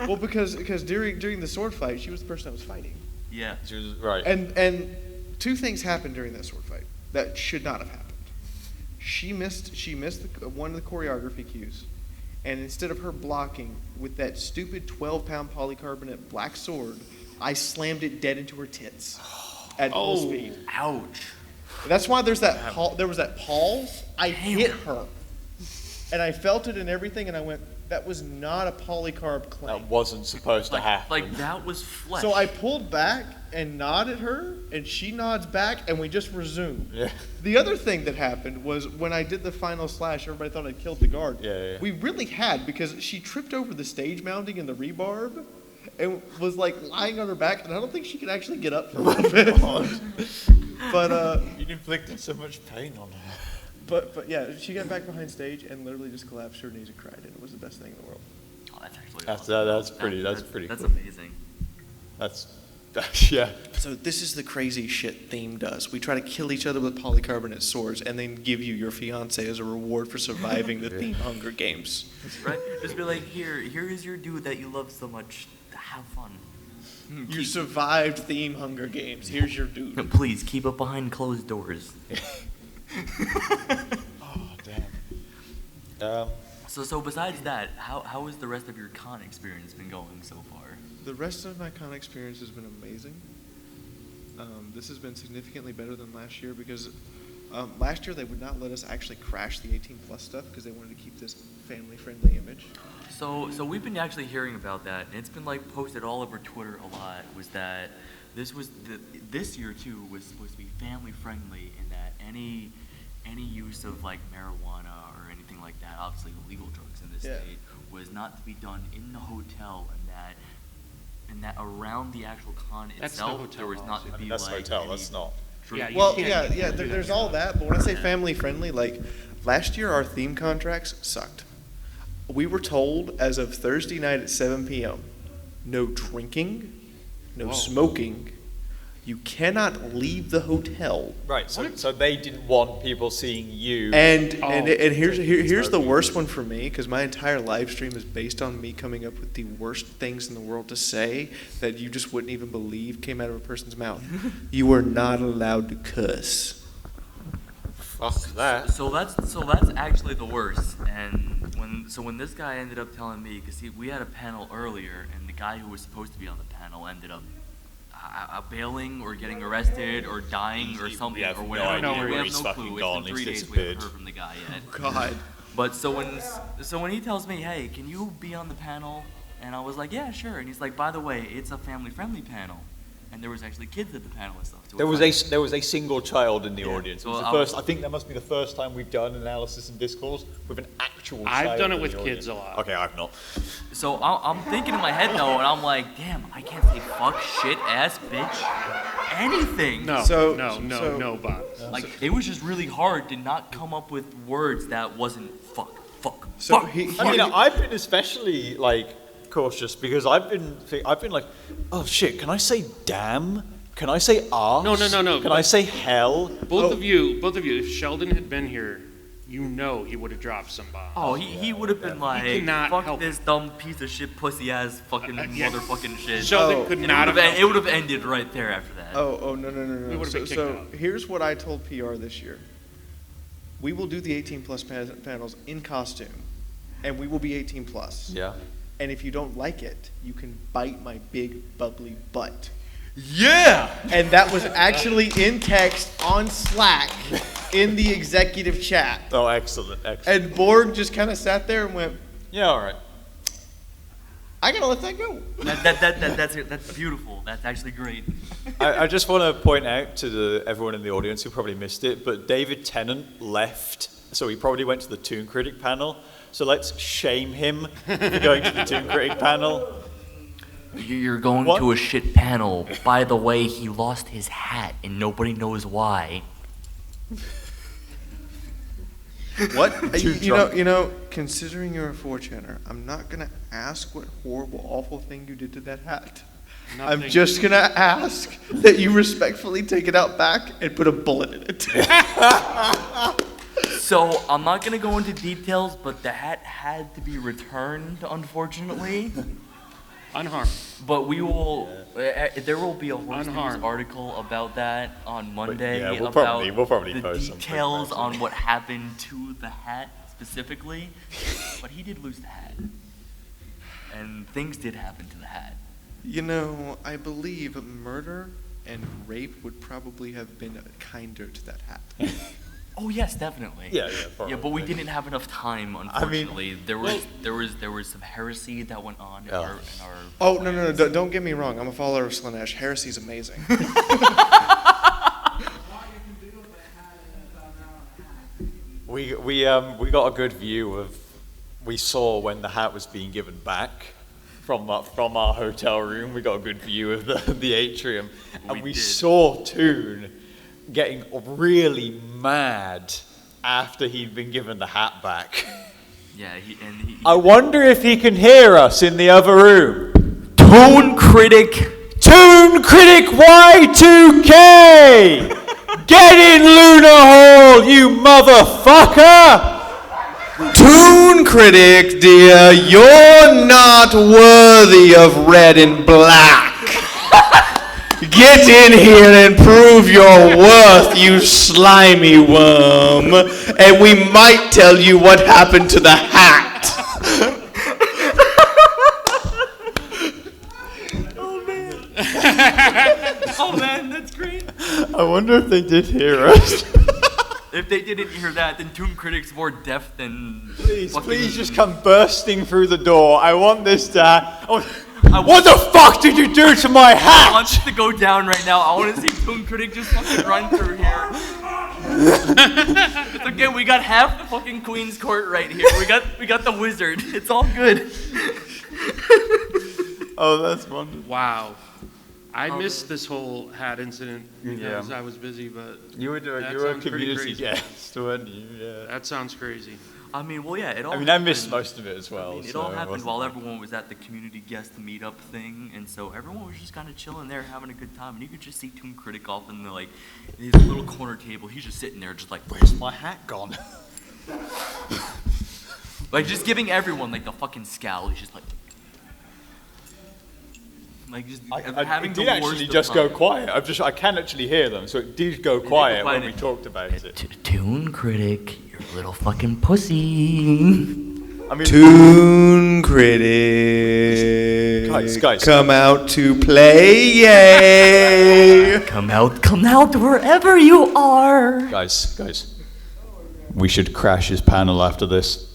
D: Well, because during the sword fight, she was the person I was fighting.
C: Yeah.
B: She was right.
D: And two things happened during that sword fight that should not have happened. She missed one of the choreography cues, and instead of her blocking with that stupid 12-pound polycarbonate black sword, I slammed it dead into her tits at full speed.
C: Ouch.
D: That's why there was that pause. I hit her, and I felt it and everything, and I went, that was not a polycarb clank.
B: That wasn't supposed to happen.
C: Like that was flesh.
D: So I pulled back and nodded her, and she nods back, and we just resumed.
B: Yeah.
D: The other thing that happened was when I did the final slash, everybody thought I'd killed the guard.
B: Yeah.
D: We really had, because she tripped over the stage mounting and the rebarb, and was like lying on her back, and I don't think she could actually get up for a little bit. But
B: You inflicted so much pain on her.
D: but yeah, she got back behind stage and literally just collapsed to her knees and cried, and it was the best thing in the world.
C: Oh, that's actually
B: That's
C: awesome.
B: that's pretty. That's pretty.
C: That's
B: cool.
C: amazing.
B: That's yeah.
D: So this is the crazy shit Theme does. We try to kill each other with polycarbonate swords and then give you your fiance as a reward for surviving the Theme Hunger Games.
C: Right? Just be like, here is your dude that you love so much. Have fun.
D: You survived Theme Hunger Games. Here's your dude.
C: Please keep it behind closed doors.
B: Oh damn.
C: So besides that, how has the rest of your con experience been going so far?
D: The rest of my con experience has been amazing. This has been significantly better than last year because last year they would not let us actually crash the 18 plus stuff because they wanted to keep this family friendly image.
C: So we've been actually hearing about that, and it's been like posted all over Twitter a lot. Was that this year too was supposed to be family friendly, and that any use of like marijuana or anything like that, obviously illegal drugs in this state, was not to be done in the hotel, and that around the actual con
A: That's the
C: itself
A: hotel
C: there was not to
A: policy.
C: be
B: That's
C: like
B: hotel.
C: any
B: That's not.
C: drink-
A: You
D: Well,
A: can't
D: yeah,
A: do that.
D: there's all that, but when I say family friendly, like last year our theme contracts sucked. We were told as of Thursday night at 7 p.m., no drinking, no smoking. You cannot leave the hotel.
B: Right. So they didn't want people seeing you.
D: And here's the worst one for me, because my entire live stream is based on me coming up with the worst things in the world to say that you just wouldn't even believe came out of a person's mouth. You are not allowed to cuss.
B: Fuck that.
C: So that's actually the worst. And when this guy ended up telling me, because we had a panel earlier, and the guy who was supposed to be on the panel ended up bailing or getting arrested or dying or something
B: We have
C: or
B: no
C: whatever.
B: idea
C: we
B: where
C: have
B: he's
C: no
B: fucking
C: clue.
B: gone.
C: It's been
B: He's
C: 3 days we
B: disappeared.
C: haven't heard from the guy yet.
D: God.
C: But so when he tells me, hey, can you be on the panel? And I was like, yeah, sure. And he's like, by the way, it's a family-friendly panel. and there was actually kids at the panel and stuff. So
B: There
C: it's like-
B: was a single child in the audience. It was
C: So
B: the
C: I
B: first.
C: was-
B: I think that must be the first time we've done analysis and discourse with an actual.
A: I've
B: child
A: done it
B: in
A: with
B: the
A: kids
B: audience.
A: a lot.
B: Okay, I've not.
C: So I'm thinking in my head though, and I'm like, damn, I can't say fuck, shit, ass, bitch, anything.
A: No,
D: So-
A: no, Bob.
C: Like it was just really hard to not come up with words that wasn't fuck.
D: So
C: fuck.
B: I mean, I've been especially like cautious because I've been like, oh shit, can I say damn? Can I say arse?
A: No,
B: Can I say hell?
A: Both of you, if Sheldon had been here, he would have dropped some bombs.
C: Oh, he would have been like,
A: cannot
C: fuck
A: help
C: this dumb piece of shit, pussy ass, fucking
A: yeah.
C: motherfucking shit.
A: Sheldon could
C: And
A: not have.
C: it would have ended right there after that.
D: Oh, no.
A: We would've been kicked
D: So
A: out.
D: here's what I told PR this year. We will do the 18 plus panels in costume, and we will be 18 plus.
B: Yeah.
D: And if you don't like it, you can bite my big bubbly butt.
C: Yeah.
D: And that was actually in text on Slack in the executive chat.
B: Oh, excellent.
D: And Borg just kind of sat there and went,
B: Yeah, all right.
D: I gotta let that go.
C: That's beautiful. That's actually great.
B: I just want to point out to everyone in the audience who probably missed it, but David Tennant left, so he probably went to the ToonKritic panel. So let's shame him for going to the ToonKritic panel.
C: You're going
B: What?
C: to a shit panel. By the way, he lost his hat and nobody knows why.
D: What?
B: Too
D: You know, considering you're a 4chaner, I'm not gonna ask what horrible, awful thing you did to that hat. I'm
A: Nothing.
D: just gonna ask that you respectfully take it out back and put a bullet in it.
C: So I'm not gonna go into details, but the hat had to be returned, unfortunately.
A: Unharmed.
C: But we will. There will be a horse news
A: Unharmed.
C: article about that on Monday.
B: yeah, we'll
C: about
B: probably
C: the
B: post something
C: details
B: about
C: on what happened to the hat specifically. But he did lose the hat, and things did happen to the hat.
D: You know, I believe murder and rape would probably have been kinder to that hat.
C: Oh yes, definitely.
B: Yeah,
C: Yeah, but we didn't have enough time,
B: mean,
C: unfortunately. there was some heresy that went on in
B: Oh.
C: our
D: Oh, no, don't get me wrong. I'm a follower of Slanesh. Heresy's amazing.
F: What you can do with that hat in about an hour and a half.
B: We got a good view of. We saw when the hat was being given back from our hotel room. We got a good view of the atrium, and we
C: did.
B: saw Toon getting really mad after he'd been given the hat back.
C: Yeah,
B: I wonder if he can hear us in the other room.
C: ToonKritic.
B: ToonKritic Y2K! Get in, Lunar Hole, you motherfucker!
D: ToonKritic, dear, you're not worthy of red and black. Get in here and prove your worth, you slimy worm, and we might tell you what happened to the hat.
C: Oh man, that's great.
B: I wonder if they did hear us.
C: If they didn't hear that, then ToonKritic's more deaf than.
B: Please,
C: fucking-
B: please just come bursting through the door. I want this to
C: I
B: What the fuck did you do to my
C: I
B: hat?
C: want it to go down right now. I want to see ToonKritic just fucking run through here. It's okay, we got half the fucking Queen's Court right here. We got the wizard. It's all good.
B: Oh, that's wonderful.
A: Wow. I missed this whole hat incident because
B: Yeah.
A: I was busy, but
B: You were
A: That
B: a
A: sounds pretty
B: community
A: crazy.
B: guest, weren't you? Yeah.
A: that sounds crazy.
C: I mean, well, yeah, it all.
B: I mean, I missed
C: happened-
B: most of it as well.
C: I mean, it
B: so
C: all happened
B: wasn't
C: while
B: like-
C: everyone was at the community guest meetup thing, and so everyone was just kind of chilling there, having a good time, and you could just see ToonKritic off in the his little corner table. He's just sitting there, just like,
B: Where's my hat gone?
C: like just giving everyone the fucking scowl. He's just just having
B: it
C: the
B: did
C: worst
B: actually
C: of
B: just go
C: time.
B: quiet. I can actually hear them, so it did go quiet when we talked about it.
C: ToonKritic, you're a little fucking pussy.
B: I mean,
D: ToonKritic,
B: Guys.
D: come out to play, yay!
C: Come out wherever you are.
B: guys, we should crash his panel after this.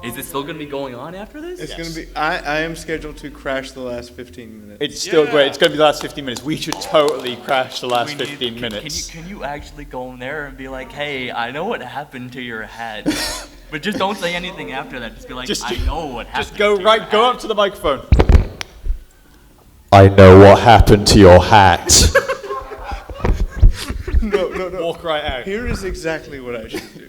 C: Is it still gonna be going on after this?
D: It's gonna be. I am scheduled to crash the last 15 minutes.
B: It's still
A: Yeah.
B: great. It's going to be the last 15 minutes. We should totally crash the last
C: We need-
B: 15 minutes.
C: Can you actually go in there and be like, hey, I know what happened to your hat, but just don't say anything after that. Just be like,
B: Just-
C: I know what happened.
B: Just go
C: to
B: right,
C: your
B: go
C: hat."
B: up to the microphone. I know what happened to your hat.
D: No.
B: Walk right out.
D: Here is exactly what I should do.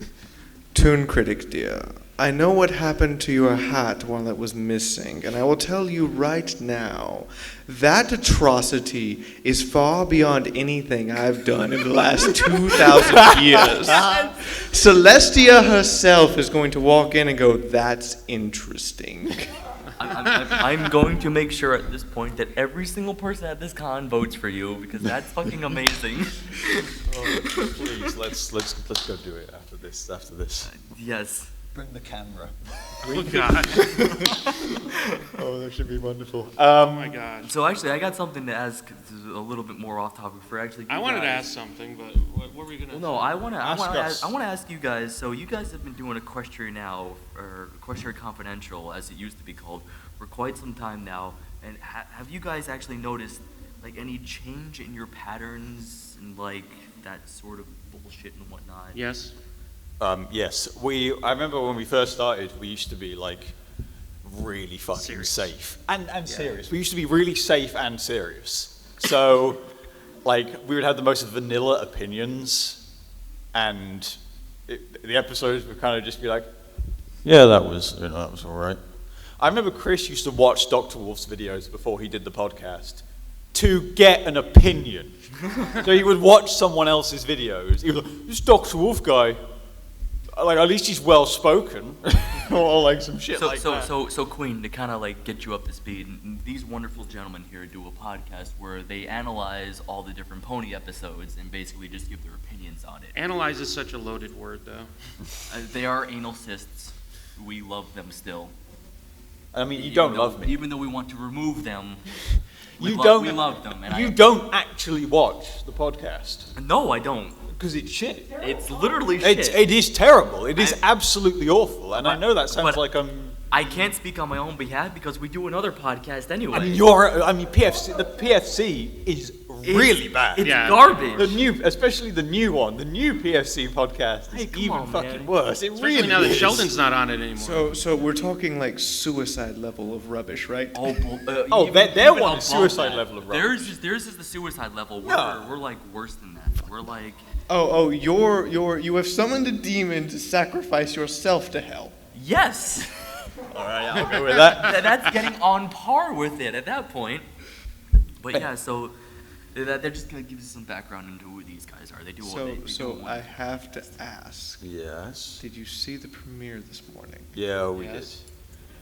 D: ToonKritic, dear, I know what happened to your hat while it was missing, and I will tell you right now, that atrocity is far beyond anything I've done in the last 2,000 years. Celestia herself is going to walk in and go, that's interesting.
C: I'm going to make sure at this point that every single person at this con votes for you because that's fucking amazing.
B: Please, let's go do it after this.
C: Yes.
B: Bring the camera.
A: Oh God.
B: Oh, that should be wonderful.
A: Oh my God.
C: So actually, I got something to ask a little bit more off topic for actually.
A: I
C: you
A: wanted to
C: guys.
A: ask something, but what were we gonna?
C: Well, no, I want
B: us.
C: to ask you guys. So you guys have been doing Equestria now, or Equestria Confidential, as it used to be called, for quite some time now. And have you guys actually noticed like any change in your patterns and like that sort of bullshit and whatnot?
A: Yes.
B: Yes, I remember when we first started, we used to be like really fucking
A: Serious.
B: safe and serious. We used to be really safe and serious. So, like, we would have the most vanilla opinions, and the episodes would kind of just be like, yeah, that was all right. I remember Chris used to watch Dr. Wolf's videos before he did the podcast to get an opinion. So he would watch someone else's videos. He was like, this Dr. Wolf guy, like, at least he's well spoken, or like some shit like that.
C: So Queen, to kind of like get you up to speed, these wonderful gentlemen here do a podcast where they analyze all the different pony episodes and basically just give their opinions on it.
A: Analyze is such a loaded word, though.
C: They are anal cysts. We love them still.
B: I mean, you
C: Even
B: don't
C: though-
B: love me.
C: Even though we want to remove them, we
B: You
C: love them. And
B: You don't actually watch the podcast
C: No, I don't.
B: because it's shit.
C: It's literally shit.
B: It is terrible. It is
C: I-
B: absolutely awful. And I
C: But-
B: know that sounds
C: but-
B: like
C: I can't speak on my own behalf because we do another podcast anyway.
B: PFC. The PFC is really bad.
C: It's
A: Yeah.
C: garbage.
B: Especially the new one, the new PFC podcast
C: Hey,
B: is
C: come
B: even
C: on,
B: fucking
C: man.
B: worse. It
A: Especially
B: really
A: now that
B: is.
A: Sheldon's not on it anymore.
D: So we're talking like suicide level of rubbish, right?
B: Oh,
C: even-
B: their
C: even
B: one is
C: above
B: suicide
C: that.
B: level of
C: Theirs is the suicide level. We're like worse than that. We're like,
D: You have summoned a demon to sacrifice yourself to hell.
C: yes.
B: All right, I'll go with that.
C: That's getting on par with it at that point. But yeah, so they're just gonna give you some background into who these guys are. They do all they do
D: So
C: one-
D: I have to ask,
B: Yes.
D: did you see the premiere this morning?
B: Yeah, we
A: Yes.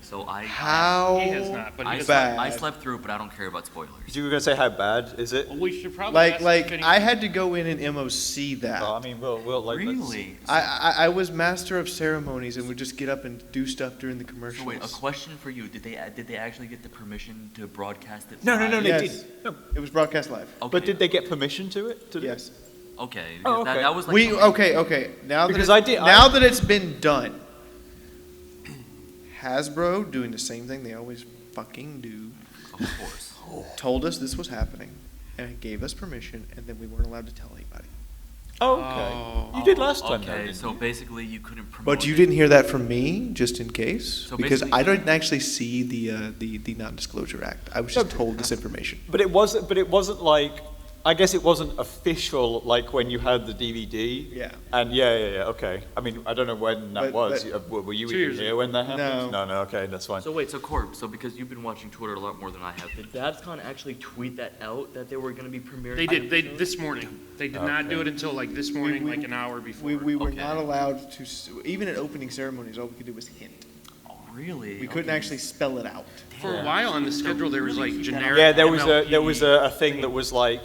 C: So
D: How
A: He has not, but he
C: I
A: does.
D: bad?
C: I slept through it, but I don't care about spoilers.
B: did. You were gonna say how bad is it?
A: Well, we should probably ask
D: Like
A: if any-
D: I had to go in and MOC that.
B: I mean, we'll like. let's-
C: Really?
D: I was master of ceremonies and would just get up and do stuff during the
C: So
D: commercials.
C: wait, a question for you: Did they actually get the permission to broadcast it?
B: No,
C: live?
B: they
D: Yes.
B: did. No,
D: It was broadcast live.
C: Okay.
B: but did they get permission to it?
D: Yes.
C: Okay.
B: Oh,
C: That,
B: okay.
C: that was like
D: We okay. Now
B: Because
D: that
B: I
D: it-
B: did-
D: now that it's been done, Hasbro doing the same thing they always fucking do.
C: Of course.
D: Told us this was happening and gave us permission, and then we weren't allowed to tell anybody.
B: Oh, okay. You did last time, though,
C: Okay,
B: didn't
C: so
B: you?
C: basically you couldn't promote.
D: But you
C: it.
D: didn't hear that from me, just in case,
C: So
D: because
C: basically-
D: I didn't actually see the non-disclosure act. I was just told this information.
B: But it wasn't like. I guess it wasn't official, like when you had the DVD.
D: Yeah.
B: And yeah. Okay. I mean, I don't know when that
D: But-
B: was.
D: but-
B: Were you
A: 2
B: even
A: years
B: here
A: ago.
B: when that happened?
D: No.
B: No. Okay, that's fine.
C: So wait, so Corb, so because you've been watching Twitter a lot more than I have, did DabsCon actually tweet that out that they were going to be premiering?
A: They did. They
C: episodes?
A: this morning. They did not do it until like this morning, like an hour before.
D: We were
C: Okay.
D: not allowed to, even at opening ceremonies, all we could do was hint.
C: Oh, really?
D: We couldn't
C: Okay.
D: actually spell it out.
A: For a while on the schedule, there was like generic.
B: Yeah, there
A: MLP
B: was a thing that was like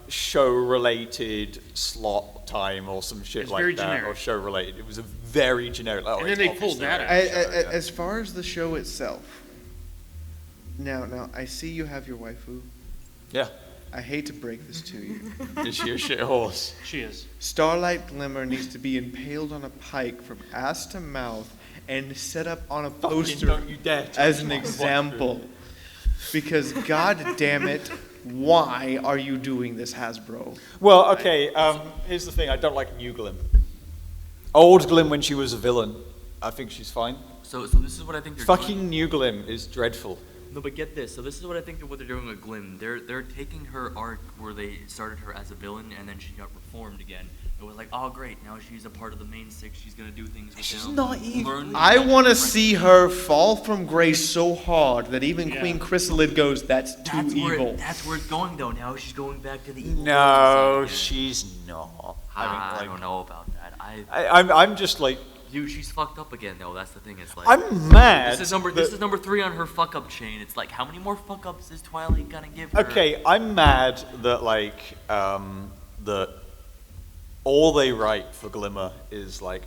B: show related slot time or some shit
A: It's
B: like
A: very
B: that,
A: generic.
B: or show related. It was a very generic. Oh,
A: And then
B: it's
A: they
B: obviously
A: pulled that
B: a
A: out.
B: show, yeah.
D: As far as the show itself, now I see you have your waifu.
B: Yeah,
D: I hate to break this to you.
B: is she a shit horse?
A: She is.
D: Starlight Glimmer needs to be impaled on a pike from ass to mouth and set up on a
B: Fucking
D: poster
B: don't you dare touch
D: as an
B: my
D: example. Because god damn it, why are you doing this, Hasbro?
B: Well, okay, here's the thing. I don't like new Glim. Old Glim when she was a villain, I think she's fine.
C: So this is what I think they're doing.
B: Fucking new Glim is dreadful.
C: No, but get this. So this is what I think what they're doing with Glim. They're taking her arc where they started her as a villain and then she got reformed again. It was like, oh great, now she's a part of the main six. She's gonna do things with
B: She's
C: them.
B: not even-
C: learn
D: I
C: magic
D: want to
C: from
D: see
C: friends.
D: her fall from grace so hard that even
A: Yeah.
D: Queen Chrysalid goes, that's too evil.
C: That's where it's going though. Now she's going back to the evil.
B: No,
C: side again.
B: she's not.
C: I don't know about that.
B: I'm just like,
C: Dude, she's fucked up again though. That's the thing. It's like
B: I'm mad.
C: This is number 3 on her fuck up chain. It's like, how many more fuck ups is Twilight gonna give her?
B: Okay, I'm mad that like that all they write for Glimmer is like,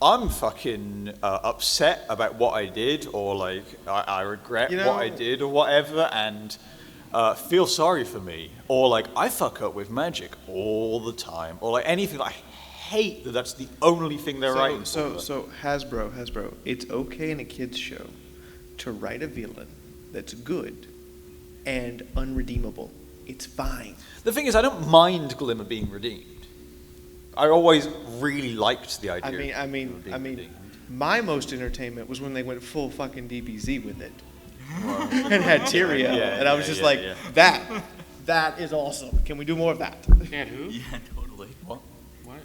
B: I'm fucking upset about what I did, or like I regret
D: You know-
B: what I did, or whatever, and feel sorry for me, or like I fuck up with magic all the time, or like anything. I hate that that's the only thing they're writing. for.
D: So Hasbro, it's okay in a kids show to write a villain that's good and unredeemable. It's fine.
B: The thing is, I don't mind Glimmer being redeemed. I always really liked the idea.
D: I mean, my most entertainment was when they went full fucking DBZ with it and had Tyria,
B: Yeah,
D: and I was
B: yeah,
D: just
B: yeah,
D: like,
B: yeah.
D: that is awesome. Can we do more of that?
A: Can't who?
C: Yeah, totally.
B: What?
A: What?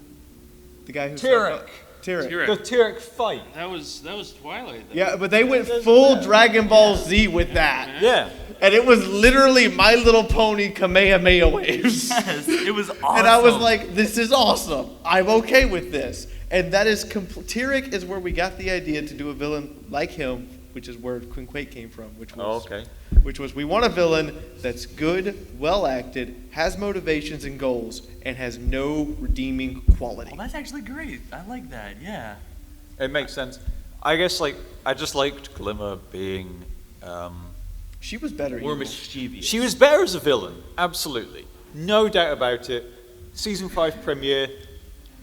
D: The guy who
B: Tyrek.
D: Tyrek.
B: The Tyrek fight.
A: That was Twilight. Though.
D: Yeah, but they went full Dragon Ball Z with that.
B: Yeah.
D: And it was literally My Little Pony Kamehameha waves.
C: Yes, it was awesome.
D: And I was like, this is awesome. I'm okay with this. And that is Tyrek is where we got the idea to do a villain like him, which is where Queen Quake came from, which was we want a villain that's good, well acted, has motivations and goals, and has no redeeming quality.
C: Well, that's actually great. I like that. Yeah.
B: It makes sense. I guess like I just liked Glimmer being.
D: She was better.
C: More
D: evil.
C: mischievous.
B: She was better as a villain, absolutely, no doubt about it. Season 5 premiere,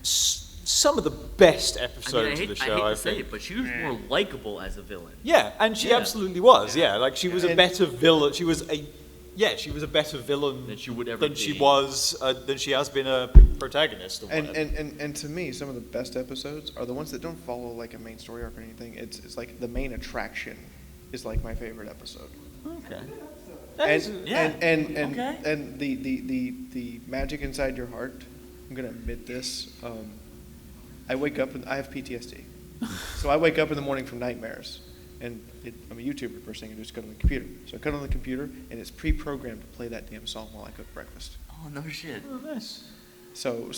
B: some of the best episodes of the show.
C: I hate
B: I
C: to say
B: think.
C: it, but she was more likable as a villain.
B: Yeah, and she
C: Yeah.
B: absolutely was. Yeah, like she was a
D: And-
B: better villain. She was a better villain
C: Than she would ever
B: than she
C: be.
B: was than she has been a protagonist. Or
D: And,
B: whatever.
D: and to me, some of the best episodes are the ones that don't follow like a main story arc or anything. It's like the main attraction is like my favorite episode.
B: Okay.
D: And the magic inside your heart. I'm gonna admit this. I wake up and I have PTSD, so I wake up in the morning from nightmares, and I'm a YouTuber. First thing I do is go on the computer. So I cut on the computer, and it's pre-programmed to play that damn song while I cook breakfast.
C: Oh no shit.
B: Oh, nice.
D: So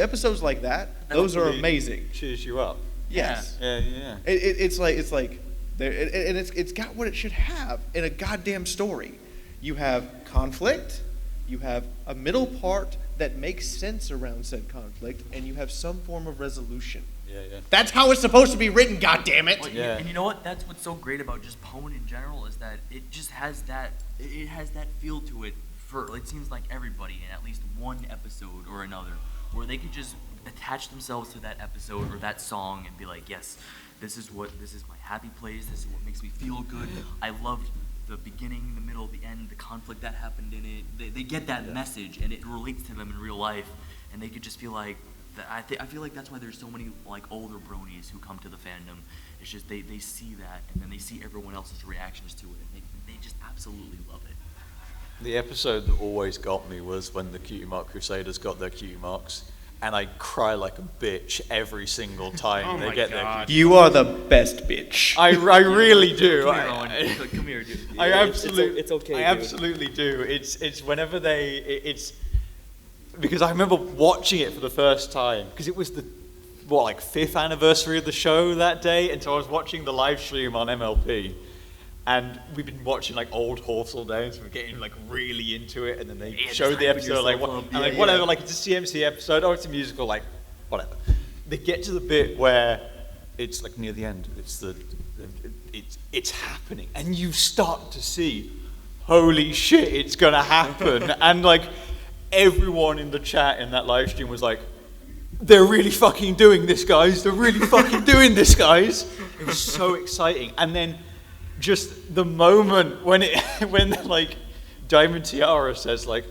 D: episodes like that, those are
B: Hopefully
D: amazing.
B: Cheers you up.
D: Yes.
B: Yeah.
D: It's like there, and it's got what it should have in a goddamn story. You have conflict, you have a middle part that makes sense around said conflict, and you have some form of resolution.
B: Yeah.
D: That's how it's supposed to be written, goddammit!
C: Well,
B: Yeah.
C: And you know what? That's what's so great about just Pwn in general is that it just has that feel to it for it seems like everybody in at least one episode or another, where they could just attach themselves to that episode or that song and be like, yes, this is my happy place. This is what makes me feel good. I loved the beginning, the middle, the end, the conflict that happened in it. They get that message and it relates to them in real life, and they could just feel like. I feel like that's why there's so many like older bronies who come to the fandom. It's just they see that and then they see everyone else's reactions to it and they just absolutely love it.
B: The episode that always got me was when the Cutie Mark Crusaders got their cutie marks, and I cry like a bitch every single time
A: Oh
B: they
A: my
B: get
A: God.
D: You are the best bitch.
B: I really do.
C: Come here, Owen. Come here, dude.
B: I absolutely,
C: It's okay.
B: I
C: dude.
B: absolutely do. It's whenever it's because I remember watching it for the first time because it was the 5th anniversary of the show that day, and so I was watching the live stream on MLP, and we've been watching like old Horsel Day, so we're getting like really into it, and then they
C: Yeah,
B: show
C: just
B: the
C: hyping
B: episode like
C: yourself up.
B: and
C: Yeah,
B: whatever,
C: yeah.
B: like it's a CMC episode or it's a musical, like whatever. They get to the bit where it's like near the end. It's happening, and you start to see, holy shit, it's gonna happen, and like everyone in the chat in that live stream was like, they're really fucking doing this, guys. They're really fucking doing this, guys. It was so exciting. And then just the moment when like Diamond Tiara says like,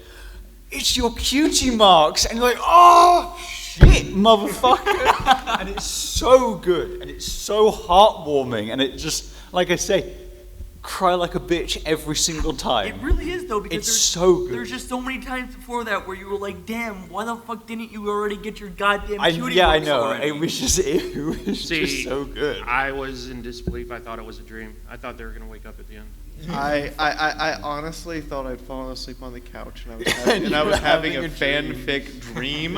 B: "It's your cutie marks," and you're like, "Oh shit, motherfucker!" And it's so good, and it's so heartwarming, and it just, like I say, cry like a bitch every single time.
C: It really is though, because
B: It's so good.
C: There's just so many times before that where you were like, "Damn, why the fuck didn't you already get your goddamn cutie
B: I
C: marks
B: know.
C: already?"
B: It was just so good.
A: I was in disbelief. I thought it was a dream. I thought they were gonna wake up at the end.
D: I honestly thought I'd fallen asleep on the couch and I was having a fanfic dream.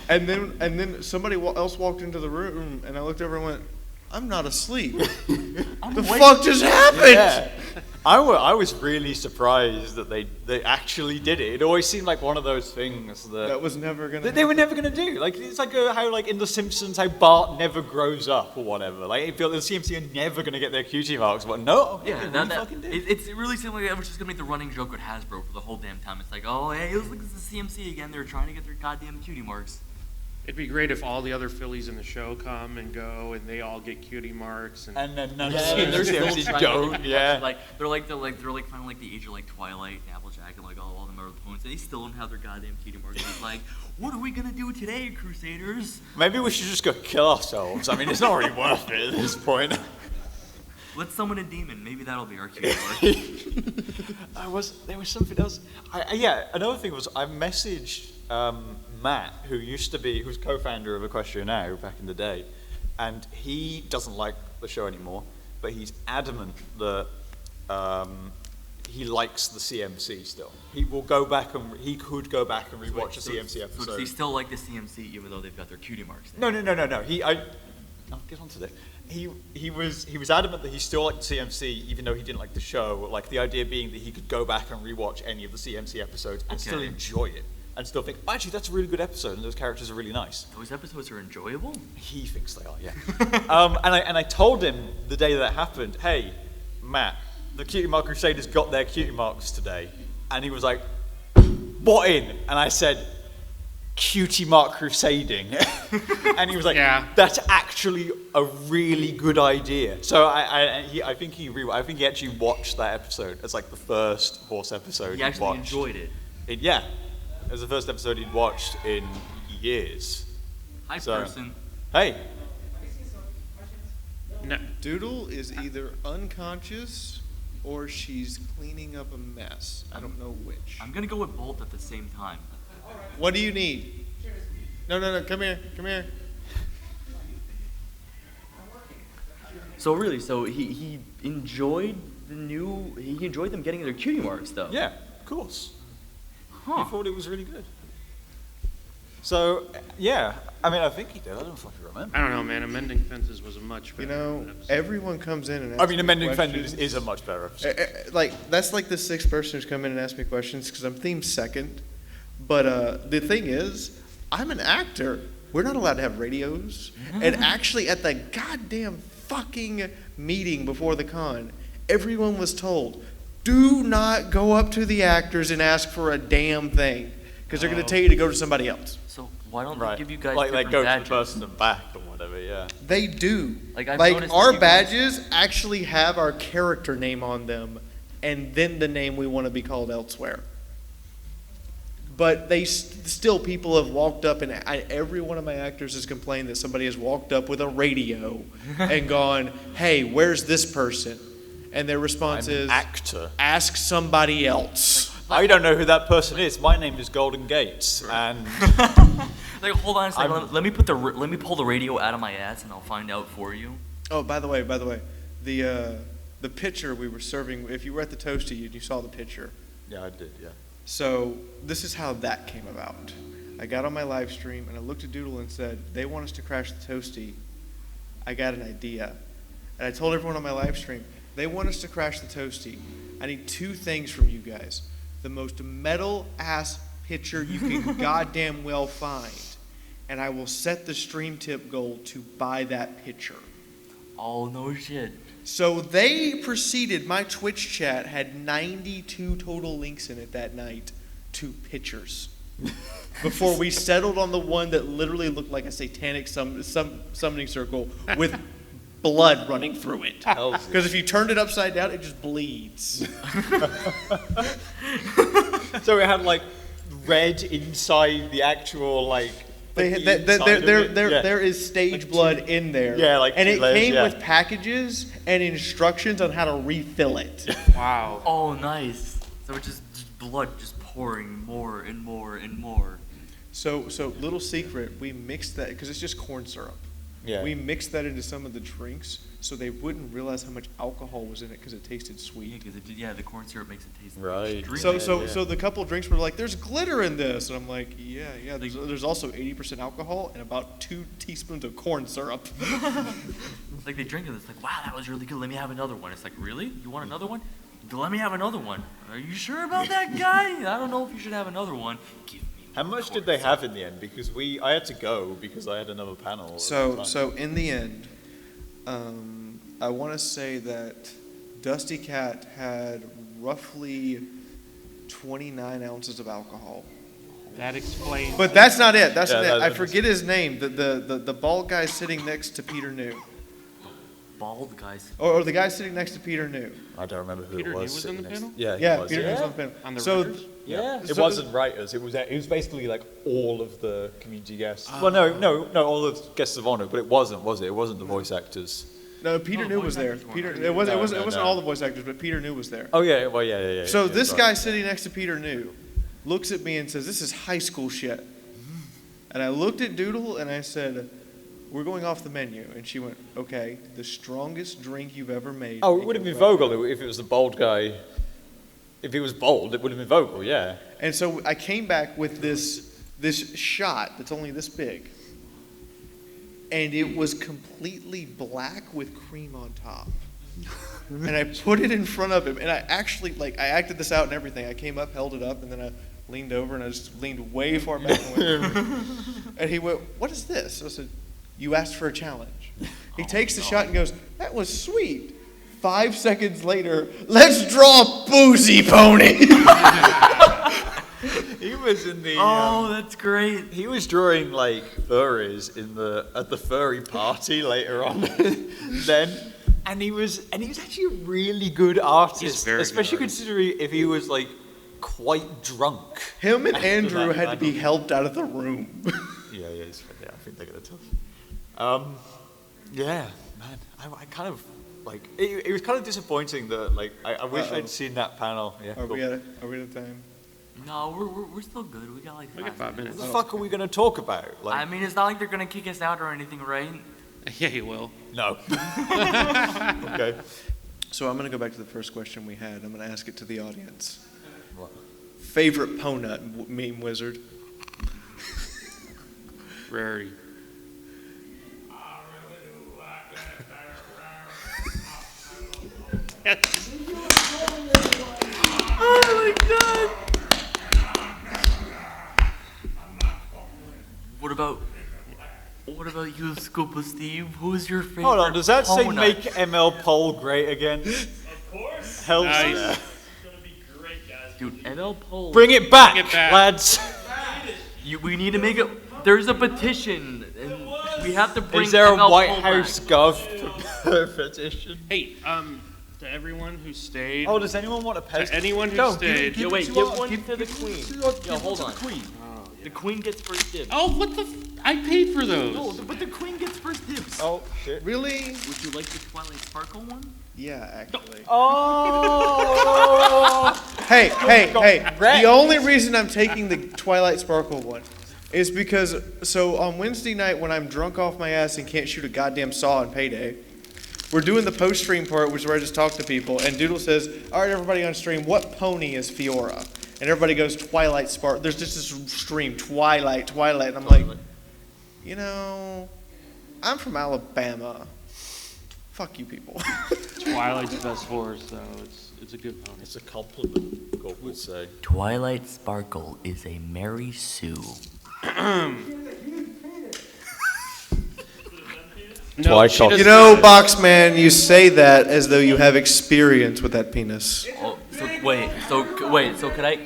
D: and then somebody else walked into the room and I looked over and went, "I'm not asleep. The fuck just happened?"
B: Yeah. I was really surprised that they actually did it. It always seemed like one of those things
D: That was never gonna.
B: that they were never going to do. Like, it's like how, like, in The Simpsons, how Bart never grows up or whatever. Like, it feels the CMC are never going to get their cutie marks. But no,
C: Yeah,
B: they
C: that,
B: fucking did.
C: it really seemed like that was just gonna make the running joke with Hasbro for the whole damn time. It's like, oh hey, look at the CMC again. They're trying to get their goddamn cutie marks.
A: It'd be great if all the other Phillies in the show come and go, and they all get cutie marks.
B: And then none
C: Yeah,
B: of the
C: they're still
B: CMCs
C: trying
B: don't.
C: to get
B: Yeah.
C: like they're finally like the age of like Twilight and Applejack and like all them other opponents. They still don't have their goddamn cutie marks. It's like, what are we gonna do today, Crusaders?
B: Maybe we should just go kill ourselves. I mean, it's not really worth it at this point.
C: Let's summon a demon. Maybe that'll be our cutie mark.
B: There was something else. Another thing was I messaged Matt, who's co-founder of Equestria now, back in the day, and he doesn't like the show anymore, but he's adamant that he likes the CMC still. He will go back and he could go back and rewatch a CMC episode.
C: So does he still like the CMC even though they've got their cutie marks?
B: No. I'll get onto this. He was adamant that he still liked the CMC even though he didn't like the show. Like, the idea being that he could go back and rewatch any of the CMC episodes and still enjoy it. And still think, actually, that's a really good episode, and those characters are really nice.
C: Those episodes are enjoyable?
B: He thinks they are, yeah. And I told him the day that happened, "Hey, Matt, the Cutie Mark Crusaders got their cutie marks today." And he was like, "What in?" And I said, "Cutie Mark Crusading." And he was like,
A: Yeah.
B: "That's actually a really good idea." So I think he actually watched that episode as like the first horse episode
C: He actually
B: watched.
C: enjoyed it.
B: Yeah. It was the first episode he'd watched in years.
C: Hi,
B: So-
C: person.
B: Hey,
A: No,
D: Doodle is either unconscious or she's cleaning up a mess. I don't know which.
C: I'm gonna go with both at the same time.
D: What do you need? No, come here.
C: So really, he enjoyed he enjoyed them getting their cutie marks though.
B: yeah, of course.
C: Huh.
B: He thought it was really good. So, yeah, I mean, I think he did. I don't fucking remember.
A: I don't know, man. Amending Fences was a much
D: You
A: better
D: know,
A: episode.
D: everyone comes in and asks
B: I mean,
D: me
B: Amending
D: questions.
B: Fenders is a much better episode.
D: Like, that's like the sixth person who's come in and asked me questions because I'm themed second. But the thing is, I'm an actor. We're not allowed to have radios. And actually, at the goddamn fucking meeting before the con, everyone was told, do not go up to the actors and ask for a damn thing because they're going to tell you to go to somebody else.
C: So why don't
B: Right.
C: they give you guys
B: like
C: different
B: go
C: badges?
B: to the person in the back or whatever, yeah.
D: They do.
C: Like, I've
D: Like
C: noticed
D: our
C: that you guys-
D: badges actually have our character name on them and then the name we want to be called elsewhere. But they still, people have walked up and every one of my actors has complained that somebody has walked up with a radio and gone, "Hey, where's this person?" And their response
B: I'm an
D: is,
B: actor.
D: "Ask somebody else."
B: I don't know who that person is. My name is Golden Gates, and
C: Like, hold on a second. Let me pull the radio out of my ass and I'll find out for you.
D: Oh, by the way, the picture we were serving, if you were at the Toasty, you saw the picture.
B: yeah, I did, yeah.
D: So this is how that came about. I got on my live stream and I looked at Doodle and said, "They want us to crash the Toasty. I got an idea." And I told everyone on my live stream, "They want us to crash the Toasty. I need two things from you guys. The most metal ass picture you can goddamn well find. And I will set the stream tip goal to buy that picture."
C: Oh, no shit.
D: So they proceeded, my Twitch chat had 92 total links in it that night to pictures. before we settled on the one that literally looked like a satanic summoning circle with blood running through it.
B: Hells
D: Because if you turned it upside down, it just bleeds.
B: So it had like red inside the actual like.
D: There is stage blood in there.
B: Yeah, like
D: and
B: two
D: it
B: layers,
D: came
B: yeah.
D: with packages and instructions on how to refill it.
A: Wow.
C: Oh, nice. So it's just blood just pouring more and more and more.
D: So little secret, we mixed that because it's just corn syrup.
B: Yeah.
D: We mixed that into some of the drinks so they wouldn't realize how much alcohol was in it because it tasted
C: Yeah,
D: sweet.
C: because the corn syrup makes it taste
B: Right.
C: extremely
D: So the couple of drinks were like, "There's glitter in this," and I'm like, "Yeah. There's also 80% alcohol and about 2 teaspoons of corn syrup."
C: Like they drink it, it's like, wow, that was really good. Let me have another one. It's like, really? You want another one? Let me have another one. Are you sure about that, guy? I don't know if you should have another one. Give me.
B: How much did they have in the end? Because I had to go because I had another panel. at the time.
D: So in the end, I want to say that Dusty Cat had roughly 29 ounces of alcohol.
A: That explains.
D: But that's not it. That's
B: Yeah,
D: not it.
B: that-
D: I forget his name. The bald guy sitting next to Peter New,
C: Bald guys.
D: or the guy sitting next to Peter New.
B: I don't remember who
A: Peter
B: it
A: New
B: was.
A: was
B: sitting
A: in the
B: next-
A: panel?
B: Yeah, he
D: Yeah,
B: was,
D: Peter
B: yeah.
D: New's on the panel.
A: On the
D: So
A: writers?
B: Yeah, it
D: So-
B: wasn't writers. It was basically like all of the community guests. Well, no, all of the guests of honor, but it wasn't, was it? It wasn't the voice actors.
D: no, Peter
C: No,
D: New
C: voice
D: was there.
C: actors weren't
D: Peter,
C: there.
D: it wasn't.
B: No,
D: It wasn't
B: no.
D: all the voice actors, but Peter New was there.
B: Oh yeah, well yeah.
D: So
B: yeah,
D: this
B: right.
D: guy sitting next to Peter New looks at me and says, "This is high school shit." And I looked at Doodle and I said, "We're going off the menu." And she went, "Okay, the strongest drink you've ever made."
B: Oh, it would have been Vogel if it was the bold guy. If he was bold, it would have been Vogel, yeah.
D: And so I came back with this shot that's only this big. And it was completely black with cream on top. And I put it in front of him, and I actually, I acted this out and everything. I came up, held it up, and then I leaned over, and I just leaned way far back and went, and he went, "What is this?" I said, "You asked for a challenge." He takes the shot and goes, "That was sweet." 5 seconds later, "Let's draw a boozy pony."
B: He was in the.
C: Oh, that's great.
B: He was drawing like furries at the furry party later on. Then, and he was actually a really good artist,
A: very good
B: especially
A: artist.
B: considering if he was like quite drunk.
D: Him and
B: after
D: Andrew
B: that
D: had to be
B: panel.
D: helped out of the room.
B: Yeah, I think they're gonna tough. Yeah, man, I kind of like it was kind of disappointing that like I wish
D: Uh-oh.
B: I'd seen that panel. Yeah,
D: Are
B: cool.
D: we out of time?
C: No, we're still good. We got like
A: We got 5 minutes.
B: What the fuck are we gonna talk about? Like,
C: I mean, it's not like they're gonna kick us out or anything, right?
A: Yeah, he will.
B: no. Okay.
D: So I'm going to go back to the first question we had. I'm going to ask it to the audience.
B: What?
D: Favorite Ponut meme wizard?
A: Rarity.
C: Oh my god! What about you, Scuba Steve? Who's your favorite?
B: Hold on, does that say
C: Ponut?
B: make ML Poll great again?
E: Of course.
B: Hell
A: Nice.
B: yeah.
E: It's gonna be great, guys.
C: Dude, ML poll.
B: Bring it back,
A: Bring it back.
B: lads.
C: We need to make it. There's a petition, and we have to bring.
B: Is there a
C: ML
B: White
C: poll
B: House
C: back.
B: Gov petition?
A: Hey, to everyone who stayed.
B: Oh, does anyone want a post?
A: To anyone who
B: No,
A: stayed.
C: Yo, wait, give to the queen. Yo, hold on.
B: Queen.
C: The queen gets first dibs.
A: Oh, what the? I paid for those.
C: No, but the queen gets first dibs.
B: Oh shit.
D: Really?
C: Would you like the Twilight Sparkle one?
D: Yeah, actually.
B: Oh.
D: Hey.
B: Red.
D: The only reason I'm taking the Twilight Sparkle one is because, so on Wednesday night when I'm drunk off my ass and can't shoot a goddamn saw on payday, we're doing the post-stream part, which is where I just talk to people, and Doodle says, "All right, everybody on stream, what pony is Fiaura?" And everybody goes, "Twilight Sparkle." There's just this stream, Twilight. And I'm like, you know, I'm from Alabama. Fuck you people.
A: Twilight's best horse, though. It's a good pony.
B: It's a compliment, God would say.
C: Twilight Sparkle is a Mary Sue.
A: No,
B: Twilight
A: she
B: Sparkle.
A: does
D: You know,
A: not.
D: Boxman, you say that as though you have experience with that penis.
C: Oh, so could I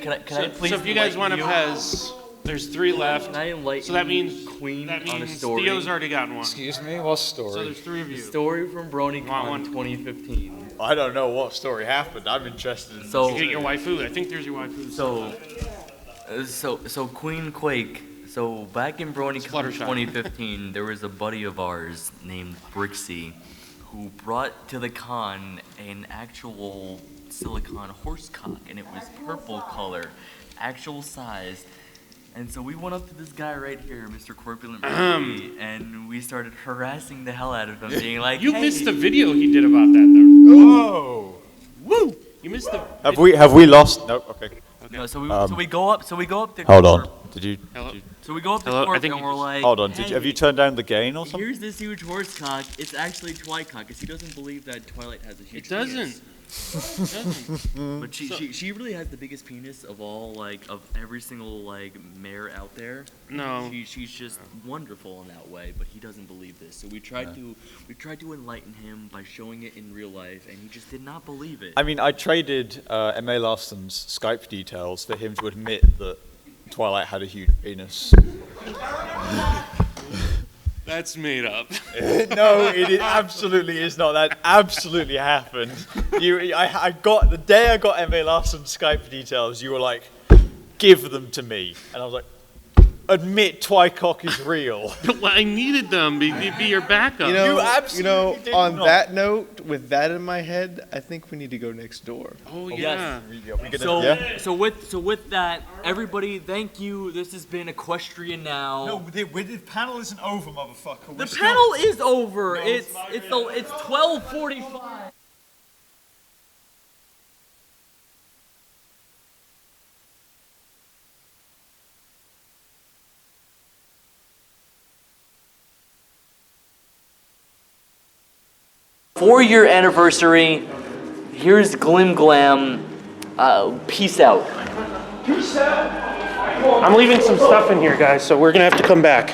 C: please?
A: So if you guys
C: enlighten
A: want to
C: you?
A: Pez, There's 3 left.
C: Can I enlighten
A: So that means
C: Queen
A: that
C: on a
A: means
C: story?
A: Theo's already gotten one.
B: Excuse me, what
A: So
B: story?
A: there's 3 of you.
C: Story from
A: Want one?
C: BronyCon 2015.
B: I don't know what story happened. I'm interested in
C: So-
A: You get your waifu. I think there's your waifu.
C: So Queen Quake. So back in BronyCon
A: Fluttershy.
C: 2015, there was a buddy of ours named Brixie, who brought to the con an actual silicone horse cock, and it was purple color, actual size. And so we went up to this guy right here, Mr. Corpulent Brixie, and we started harassing the hell out of him, being like,
A: You
C: hey,
A: missed the video he did about that, though.
B: Whoa!
A: Woo! You missed the.
B: Have we lost? No. Okay.
C: No, so we go up to
B: Hold
C: Corp.
B: on. Did you?
A: Hello?
C: So we go up to
A: Hello, I
C: Corp
A: think
C: and
A: you
C: we're
A: just-
C: like,
B: Hold on.
C: hey,
B: Have you turned down the gain or something?
C: here's this huge horse cock. It's actually Twicock, because he doesn't believe that Twilight has a huge
A: It doesn't.
C: penis.
A: It doesn't.
C: But she really has the biggest penis of all, like, of every single, like, mare out there.
A: No.
C: She's just wonderful in that way, but he doesn't believe this. So we tried to enlighten him by showing it in real life, and he just did not believe it.
B: I mean, I traded M.A. Larson's Skype details for him to admit that Twilight had a huge penis.
A: That's made up.
B: No, it absolutely is not. That absolutely happened. I got the day I got M.A. Larson's Skype details. You were like, "Give them to me," and I was like, "Admit Twycock is real."
A: Well, I needed them. Be your backup.
D: You know,
B: You absolutely did
D: on
B: not.
D: that note, with that in my head, I think we need to go next door.
A: Oh
C: Yes.
A: yeah.
C: So with that, everybody, thank you. This has been Equestria Now.
B: the panel isn't over, motherfucker.
C: The panel is over. It's 12:45. Four-year anniversary. Here's Glim Glam. Peace out.
E: I'm leaving some stuff in here, guys, so we're gonna have to come back.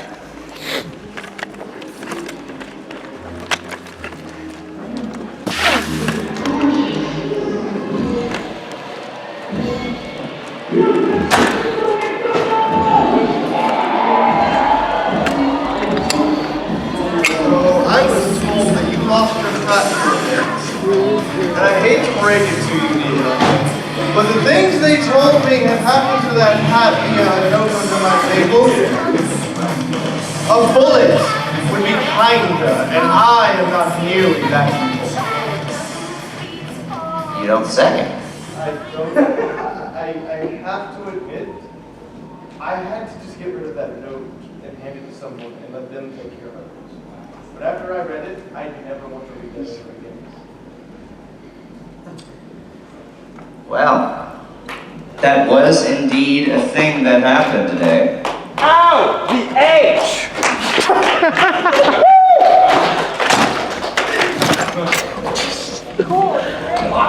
D: I was told that you lost your passport, and I hate to break it to you, Neil, but the things they told me have happened to that hat via a note under my table. A bullet would be kinder, and I am not nearly that evil.
G: You don't say.
D: I have to admit, I had to just get rid of that note and hand it to someone and let them take care of it. But after I read it, I never want to read this again.
G: Well, that was indeed a thing that happened today.
E: Ow! The edge!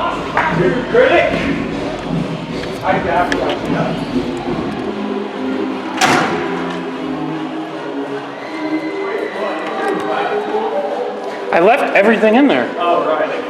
E: ToonKritic! I have I left everything in there.
F: Oh, right.